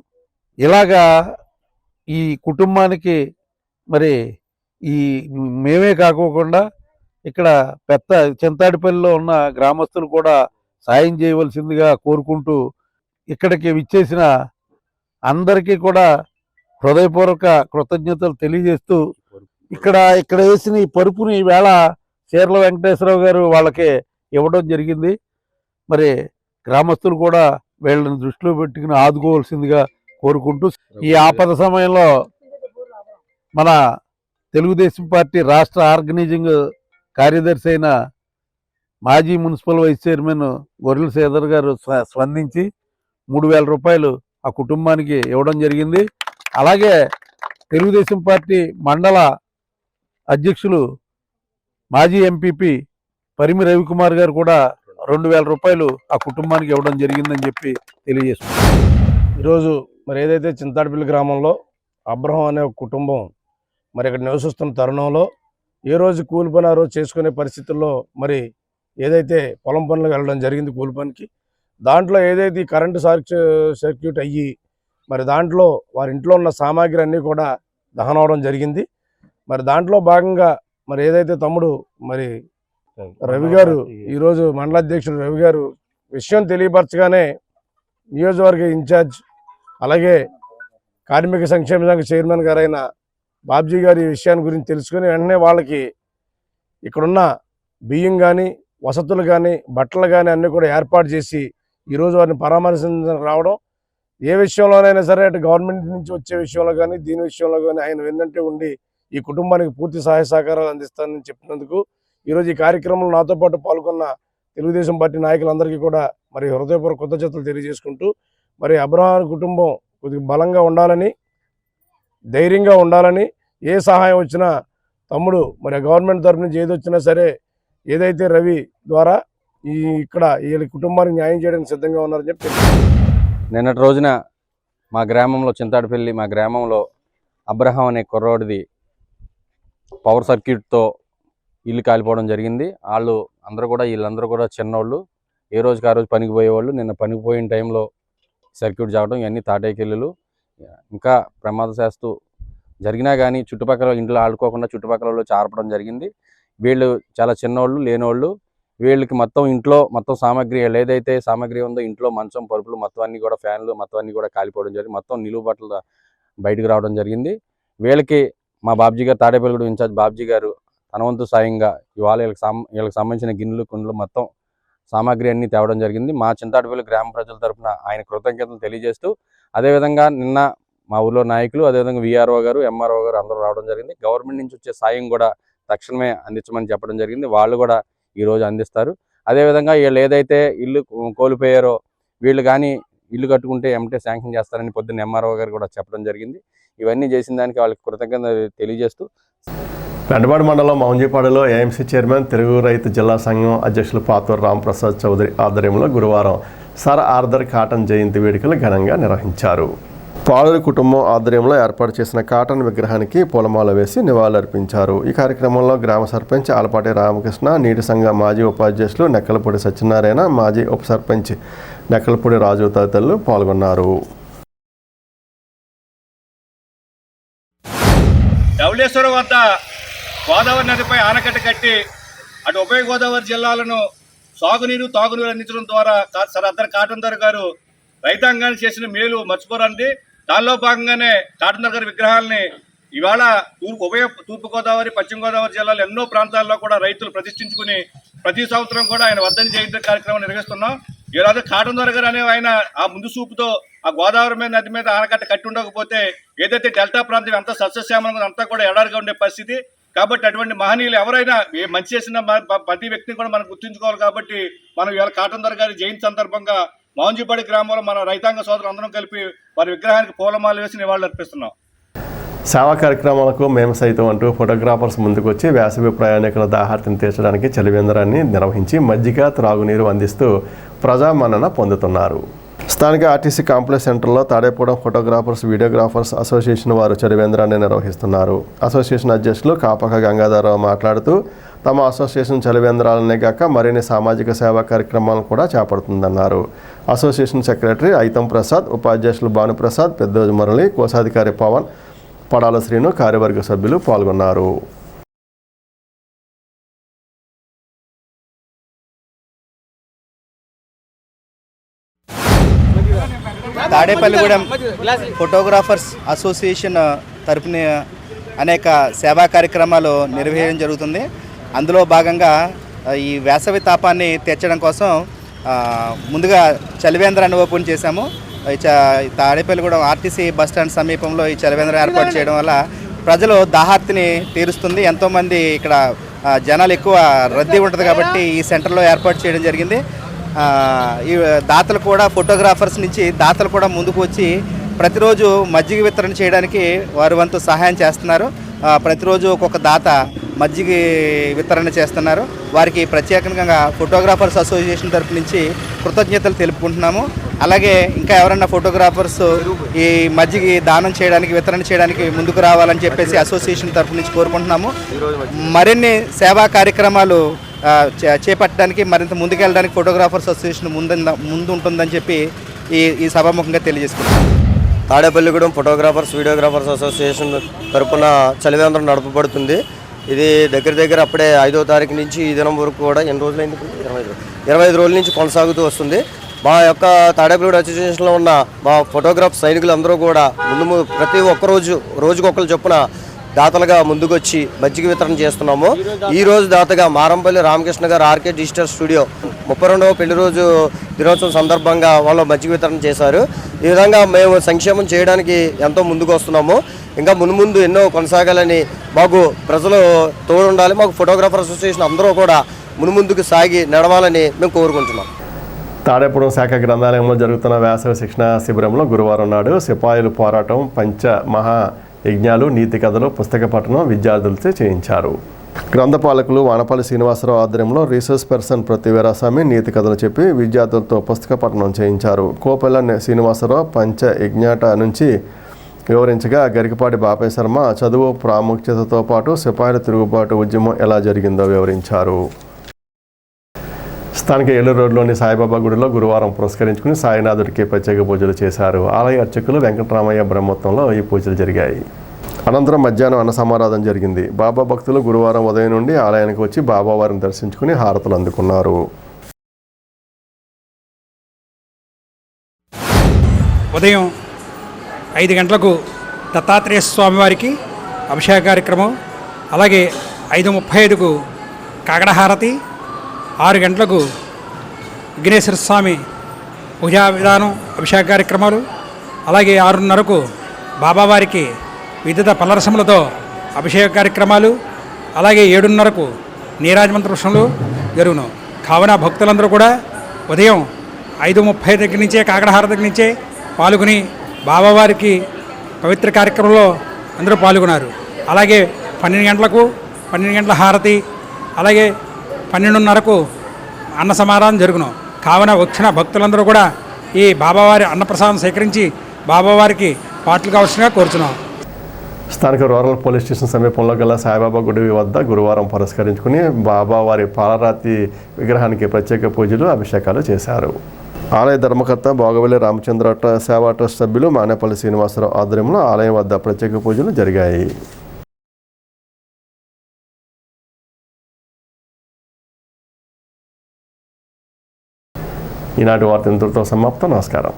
ఇలాగా ఈ కుటుంబానికి మరి ఈ మేమే కాకోకుండా ఇక్కడ పెద్ద చింతాడిపల్లిలో ఉన్న గ్రామస్తులు కూడా సాయం చేయవలసిందిగా కోరుకుంటూ ఇక్కడికి విచ్చేసిన అందరికీ కూడా హృదయపూర్వక కృతజ్ఞతలు తెలియజేస్తూ ఇక్కడ వేసిన ఈ పరుపుని ఈవేళ చీర్ల వెంకటేశ్వరరావు గారు వాళ్ళకి ఇవ్వడం జరిగింది. మరి గ్రామస్తులు కూడా వీళ్ళని దృష్టిలో పెట్టుకుని ఆదుకోవాల్సిందిగా కోరుకుంటూ ఈ ఆపద సమయంలో మన తెలుగుదేశం పార్టీ రాష్ట్ర ఆర్గనైజింగ్ కార్యదర్శి అయిన మాజీ మున్సిపల్ వైస్ చైర్మన్ గొర్రెల శ్రీధర్ గారు స్పందించి 3,000 రూపాయలు ఆ కుటుంబానికి ఇవ్వడం జరిగింది. అలాగే తెలుగుదేశం పార్టీ మండల అధ్యక్షులు మాజీ ఎంపీపీ పరిమి రవికుమార్ గారు కూడా 2,000 రూపాయలు ఆ కుటుంబానికి ఇవ్వడం జరిగిందని చెప్పి తెలియజేస్తున్నారు. ఈరోజు మరి ఏదైతే చింతాడపల్లి గ్రామంలో అబ్రహం అనే ఒక కుటుంబం మరి ఇక్కడ నివసిస్తున్న తరుణంలో ఏ రోజు కూలి పని ఆ రోజు చేసుకునే పరిస్థితుల్లో మరి ఏదైతే పొలం పనులకు వెళ్ళడం జరిగింది కూలి పనికి, దాంట్లో ఏదైతే ఈ కరెంటు సర్క్యూట్ అయ్యి మరి దాంట్లో వారి ఇంట్లో ఉన్న సామాగ్రి అన్నీ కూడా దహనం అవడం జరిగింది. మరి దాంట్లో భాగంగా మరి ఏదైతే తమ్ముడు మరి రవి గారు ఈరోజు మండలాధ్యక్షుడు రవి గారు విషయం తెలియపరచగానే నియోజకవర్గ ఇన్ఛార్జ్ అలాగే కార్మిక సంక్షేమ సంఘ చైర్మన్ గారైన బాబ్జీ గారు ఈ విషయాన్ని గురించి తెలుసుకుని వెంటనే వాళ్ళకి ఇక్కడున్న బియ్యం కానీ వసతులు కానీ బట్టలు కానీ అన్నీ కూడా ఏర్పాటు చేసి ఈరోజు వారిని పరామర్శించడానికి రావడం, ఏ విషయంలోనైనా సరే అటు గవర్నమెంట్ నుంచి వచ్చే విషయంలో కానీ దీని విషయంలో కానీ ఆయన వెన్నంటే ఉండి ఈ కుటుంబానికి పూర్తి సహాయ సహకారాలు అందిస్తానని చెప్పినందుకు ఈరోజు ఈ కార్యక్రమంలో నాతో పాటు పాల్గొన్న తెలుగుదేశం పార్టీ నాయకులందరికీ కూడా మరి హృదయపూర్వక కృతజ్ఞతలు తెలియజేసుకుంటూ మరి అబ్రహాం కుటుంబం కొద్దిగా బలంగా ఉండాలని, ధైర్యంగా ఉండాలని, ఏ సహాయం వచ్చినా తమ్ముడు మరి గవర్నమెంట్ తరఫు నుంచి ఏది వచ్చినా సరే ఏదైతే రవి ద్వారా ఇక్కడ వీళ్ళ కుటుంబానికి న్యాయం చేయడానికి సిద్ధంగా ఉన్నారని చెప్పి నిన్నటి రోజున మా గ్రామంలో చింతాడపల్లి మా గ్రామంలో అబ్రహాం అనే కుర్రోడిది పవర్ సర్క్యూట్తో ఇల్లు కాలిపోవడం జరిగింది. వీళ్ళందరూ కూడా చిన్నోళ్ళు, ఏ రోజుకి ఆ రోజు పనికి పోయేవాళ్ళు. నిన్న పనికి పోయిన టైంలో సర్క్యూట్ జాగడం ఇవన్నీ తాటేకెళ్ళలు. ఇంకా ప్రమాదశాస్తు జరిగినా కానీ చుట్టుపక్కల ఇంట్లో ఆడుకోకుండా చుట్టుపక్కల వాళ్ళు చారపడం జరిగింది. వీళ్ళు చాలా చిన్నోళ్ళు, లేనోళ్ళు. వీళ్ళకి మొత్తం సామాగ్రి ఏదైతే సామాగ్రి ఉందో ఇంట్లో మంచం, పరుపులు మొత్తం అన్నీ కూడా ఫ్యాన్లు మొత్తం అన్నీ కూడా కాలిపోవడం జరిగింది. మొత్తం నిలువు బట్టలు బయటకు రావడం జరిగింది. వీళ్ళకి మా బాబ్జీ గారు, తాడేపల్లిగూడెం ఇన్ఛార్జ్ బాబ్జీ గారు తన వంతు సాయంగా ఇవాళ వీళ్ళకి సంబంధించిన గిన్నెలు కుండలు మొత్తం సామాగ్రి అన్నీ తేవడం జరిగింది. మా చింతాడపల్లి గ్రామ ప్రజల తరఫున ఆయన కృతజ్ఞతలు తెలియజేస్తూ, అదేవిధంగా నిన్న మా ఊళ్ళో నాయకులు, అదేవిధంగా విఆర్ఓ గారు, ఎంఆర్ఓ గారు అందరూ రావడం జరిగింది. గవర్నమెంట్ నుంచి వచ్చే సాయం కూడా తక్షణమే అందించమని చెప్పడం జరిగింది. వాళ్ళు కూడా ఈరోజు అందిస్తారు. అదేవిధంగా వీళ్ళు ఏదైతే ఇల్లు కోల్పోయారో వీళ్ళు కానీ ఇల్లు కట్టుకుంటే ఎమ్మటే శాంక్షన్ చేస్తారని పొద్దున్న ఎంఆర్ఓ గారు కూడా చెప్పడం జరిగింది. ఇవన్నీ చేసిన దానికి వాళ్ళకి కృతజ్ఞతలు తెలియజేస్తూ పెండపాడు మండలం మౌంజీపాడులో ఏఎంసీ చైర్మన్ తెలుగు రైతు జిల్లా సంఘం అధ్యక్షులు పాతూరు రాంప్రసాద్ చౌదరి ఆధ్వర్యంలో గురువారం సర్ ఆర్థర్ కాటన్ జయంతి వేడుకలు ఘనంగా నిర్వహించారు. పాలూరి కుటుంబం ఆధ్వర్యంలో ఏర్పాటు చేసిన కాటన్ విగ్రహానికి పూలమాల వేసి నివాళులర్పించారు. ఈ కార్యక్రమంలో గ్రామ సర్పంచ్ ఆలపాటి రామకృష్ణ, నీటి సంఘ మాజీ ఉపాధ్యక్షులు నెక్కలపూడి సత్యనారాయణ, మాజీ ఉప సర్పంచ్ నెక్కలపూడి రాజు తదితరులు పాల్గొన్నారు. ధవళేశ్వరం వద్ద గోదావరి నదిపై ఆనకట్ట కట్టి అటు ఉభయ గోదావరి జిల్లాలను సాగునీరు తాగునీరు అందించడం ద్వారా సర్ ఆర్థర్ కాటన్ దొర గారు రైతాంగాన్ని చేసిన మేలు మర్చిపోరండి. దానిలో భాగంగానే కాటన్ దొర గారి విగ్రహాలని ఇవాళ తూర్పుగోదావరి, పశ్చిమ గోదావరి జిల్లాలో ఎన్నో ప్రాంతాల్లో కూడా రైతులు ప్రతిష్ఠించుకుని ప్రతి సంవత్సరం కూడా ఆయన వర్ధంతి జయంతి కార్యక్రమం నిర్వహిస్తున్నాం. ఈరోజు కాటన్ దొర గారు అనే ఆయన ఆ ముందు చూపుతో ఆ గోదావరి మీద నది మీద ఆనకట్ట కట్టి ఉండకపోతే ఏదైతే డెల్టా ప్రాంతం అంతా సస్యశ్యామలంగా అంతా కూడా ఎడారిగా ఉండే పరిస్థితి. కాబట్టి అటువంటి మహనీయులు ఎవరైనా మంచి చేసిన ప్రతి వ్యక్తిని కూడా మనం గుర్తుంచుకోవాలి. కాబట్టి మనం ఇవాళ కాటన్ దొర గారి జయంతి సందర్భంగా మౌంజీపాడి గ్రామంలో మన రైతాంగ సోదరులు అందరం కలిపి వారి విగ్రహానికి పూలమాల వేసి నివాళులు అర్పిస్తున్నాం. సేవా కార్యక్రమాలకు మేము సైతం అంటూ ఫోటోగ్రాఫర్స్ ముందుకొచ్చి వేసవి ప్రయాణికుల దాహార్తిని తీర్చడానికి చలివేంద్రాన్ని నిర్వహించి మజ్జిగ, త్రాగునీరు అందిస్తూ ప్రజామన్నన పొందుతున్నారు. స్థానిక ఆర్టీసీ కాంప్లెక్స్ సెంటర్లో తాడేపూడెం ఫోటోగ్రాఫర్స్ వీడియోగ్రాఫర్స్ అసోసియేషన్ వారు చలివేంద్రాన్ని నిర్వహిస్తున్నారు. అసోసియేషన్ అధ్యక్షులు కాపక గంగాధరరావు మాట్లాడుతూ తమ అసోసియేషన్ చలివేంద్రాలనే కాక మరిన్ని సామాజిక సేవా కార్యక్రమాలను కూడా చేపడుతుందన్నారు. అసోసియేషన్ సెక్రటరీ ఐతం ప్రసాద్, ఉపాధ్యక్షులు భానుప్రసాద్, పెద్దోజు మురళి, కోశాధికారి పవన్, పడాల శ్రీను, కార్యవర్గ సభ్యులు పాల్గొన్నారు. తాడేపల్లిగూడెం ఫోటోగ్రాఫర్స్ అసోసియేషన్ తరపున అనేక సేవా కార్యక్రమాలు నిర్వహించడం జరుగుతుంది. అందులో భాగంగా ఈ వేసవి తాపాన్ని తీర్చడం కోసం ముందుగా చలివేంద్రాన్ని ఓపెన్ చేశాము. తాడేపల్లిగూడెం ఆర్టీసీ బస్టాండ్ సమీపంలో ఈ చలివేంద్రం ఏర్పాటు చేయడం వల్ల ప్రజలు దాహార్తిని తీరుస్తుంది. ఎంతోమంది ఇక్కడ జనాలు ఎక్కువ రద్దీ ఉంటుంది కాబట్టి ఈ సెంటర్లో ఏర్పాటు చేయడం జరిగింది. ఈ దాతలు కూడా ఫోటోగ్రాఫర్స్ నుంచి దాతలు కూడా ముందుకు వచ్చి ప్రతిరోజు మజ్జిగ వితరణ చేయడానికి వారి వంతు సహాయం చేస్తున్నారు. ప్రతిరోజు ఒక్కొక్క దాత మజ్జిగ వితరణ చేస్తున్నారు. వారికి ప్రత్యేకంగా ఫోటోగ్రాఫర్స్ అసోసియేషన్ తరపు నుంచి కృతజ్ఞతలు తెలుపుకుంటున్నాము. అలాగే ఇంకా ఎవరైనా ఫోటోగ్రాఫర్స్ ఈ మజ్జిగ దానం చేయడానికి వితరణ చేయడానికి ముందుకు రావాలని చెప్పేసి అసోసియేషన్ తరపు నుంచి కోరుకుంటున్నాము. మరిన్ని సేవా కార్యక్రమాలు చేపట్టడానికి మరింత ముందుకెళ్ళడానికి ఫోటోగ్రాఫర్స్ అసోసియేషన్ ముందు ఉంటుందని చెప్పి ఈ సభాముఖంగా తెలియజేసుకుంటున్నాం. తాడేపల్లిగూడెం ఫోటోగ్రాఫర్స్ వీడియోగ్రాఫర్స్ అసోసియేషన్ తరపున చలివేంద్రం నడపబడుతుంది. ఇది దగ్గర అప్పుడే 5వ తారీఖు నుంచి ఈ దినం వరకు కూడా ఎన్ని రోజులైంది? 25 రోజుల నుంచి కొనసాగుతూ వస్తుంది. మా యొక్క తాడేపల్లిగూడెం అసోసియేషన్లో ఉన్న మా ఫోటోగ్రాఫ్ సైనికులందరూ కూడా ప్రతి ఒక్క రోజుకొకరు చొప్పున దాతలుగా ముందుకొచ్చి మజ్జిగ వితరణ చేస్తున్నాము. ఈ రోజు దాతగా మారంపల్లి రామకృష్ణ గారు ఆర్కే డిజిటల్ స్టూడియో 32వ పెళ్లి రోజు దినోత్సవం సందర్భంగా వాళ్ళు మజ్జిగ వితరణ చేశారు. ఈ విధంగా మేము సంక్షేమం చేయడానికి ఎంతో ముందుకు వస్తున్నాము. ఇంకా ముందు ఎన్నో కొనసాగాలని, మాకు ప్రజలు తోడుండాలి, మాకు ఫోటోగ్రాఫర్ అసోసియేషన్ అందరూ కూడా ముందుకు సాగి నడవాలని మేము కోరుకుంటున్నాం. తాడేపూడెం శాఖ గ్రంథాలయంలో జరుగుతున్న వేసవి శిక్షణ శిబిరంలో గురువారం నాడు సిపాయిలు పోరాటం, పంచ మహా యజ్ఞాలు, నీతి కథలు, పుస్తక పఠనం విద్యార్థులతో చేయించారు. గ్రంథపాలకులు వానపల్లి శ్రీనివాసరావు ఆధ్వర్యంలో రీసెర్చ్ పర్సన్ పృథ్వీరాస్వామి నీతి కథలు చెప్పి విద్యార్థులతో పుస్తక పఠనం చేయించారు. కోపెల్ల శ్రీనివాసరావు పంచ యజ్ఞాట నుంచి వివరించగా, గరికపాటి బాపయ్య శర్మ చదువు ప్రాముఖ్యతతో పాటు సిపాయిల తిరుగుబాటు ఉద్యమం ఎలా జరిగిందో వివరించారు. స్థానిక ఏలూరు రోడ్లోని సాయిబాబా గుడిలో గురువారం పురస్కరించుకుని సాయినాథుడికి ప్రత్యేక పూజలు చేశారు. ఆలయ అర్చకులు వెంకటరామయ్య బ్రహ్మోత్సవంలో ఈ పూజలు జరిగాయి. అనంతరం మధ్యాహ్నం అన్న సమారాధన జరిగింది. బాబా భక్తులు గురువారం ఉదయం నుండి ఆలయానికి వచ్చి బాబావారిని దర్శించుకుని హారతులు అందుకున్నారు. ఉదయం 5 గంటలకు దత్తాత్రేయ స్వామివారికి అభిషేక కార్యక్రమం, అలాగే 5:35కు కాకడహారతి, 6 గంటలకు విఘ్నేశ్వర స్వామి పూజా విధానం అభిషేక కార్యక్రమాలు, అలాగే 6:30కు బాబావారికి విద్యుత పల్లరసములతో అభిషేక కార్యక్రమాలు, అలాగే 7:30కు నీరాజమంత్రోత్సవాలు జరుగును. కావున భక్తులందరూ కూడా ఉదయం 5:30 దగ్గర నుంచే కాకడహారతి దగ్గర నుంచే పాల్గొని బాబావారికి పవిత్ర కార్యక్రమంలో అందరూ పాల్గొన్నారు. అలాగే 12 గంటలకు 12 గంటల హారతి, అలాగే 12:30కు అన్న సమారాధన జరుగును. కావున వచ్చిన భక్తులందరూ కూడా ఈ బాబావారి అన్నప్రసాదం సేకరించి బాబావారికి పాటలు కావాల్సిందిగా కోరుచున్నాం. స్థానిక రూరల్ పోలీస్ స్టేషన్ సమీపంలో గల సాయిబాబా గుడి వద్ద గురువారం పురస్కరించుకుని బాబావారి పాలరాతి విగ్రహానికి ప్రత్యేక పూజలు, అభిషేకాలు చేశారు. ఆలయ ధర్మకర్త భోగవల్లి రామచంద్ర సేవా ట్రస్ట్ సభ్యులు మానేపల్లి శ్రీనివాసరావు ఆధ్వర్యంలో ఆలయం వద్ద ప్రత్యేక పూజలు జరిగాయి. ఈనాటి వార్త ఇంతటితో సమాప్తం. నమస్కారం.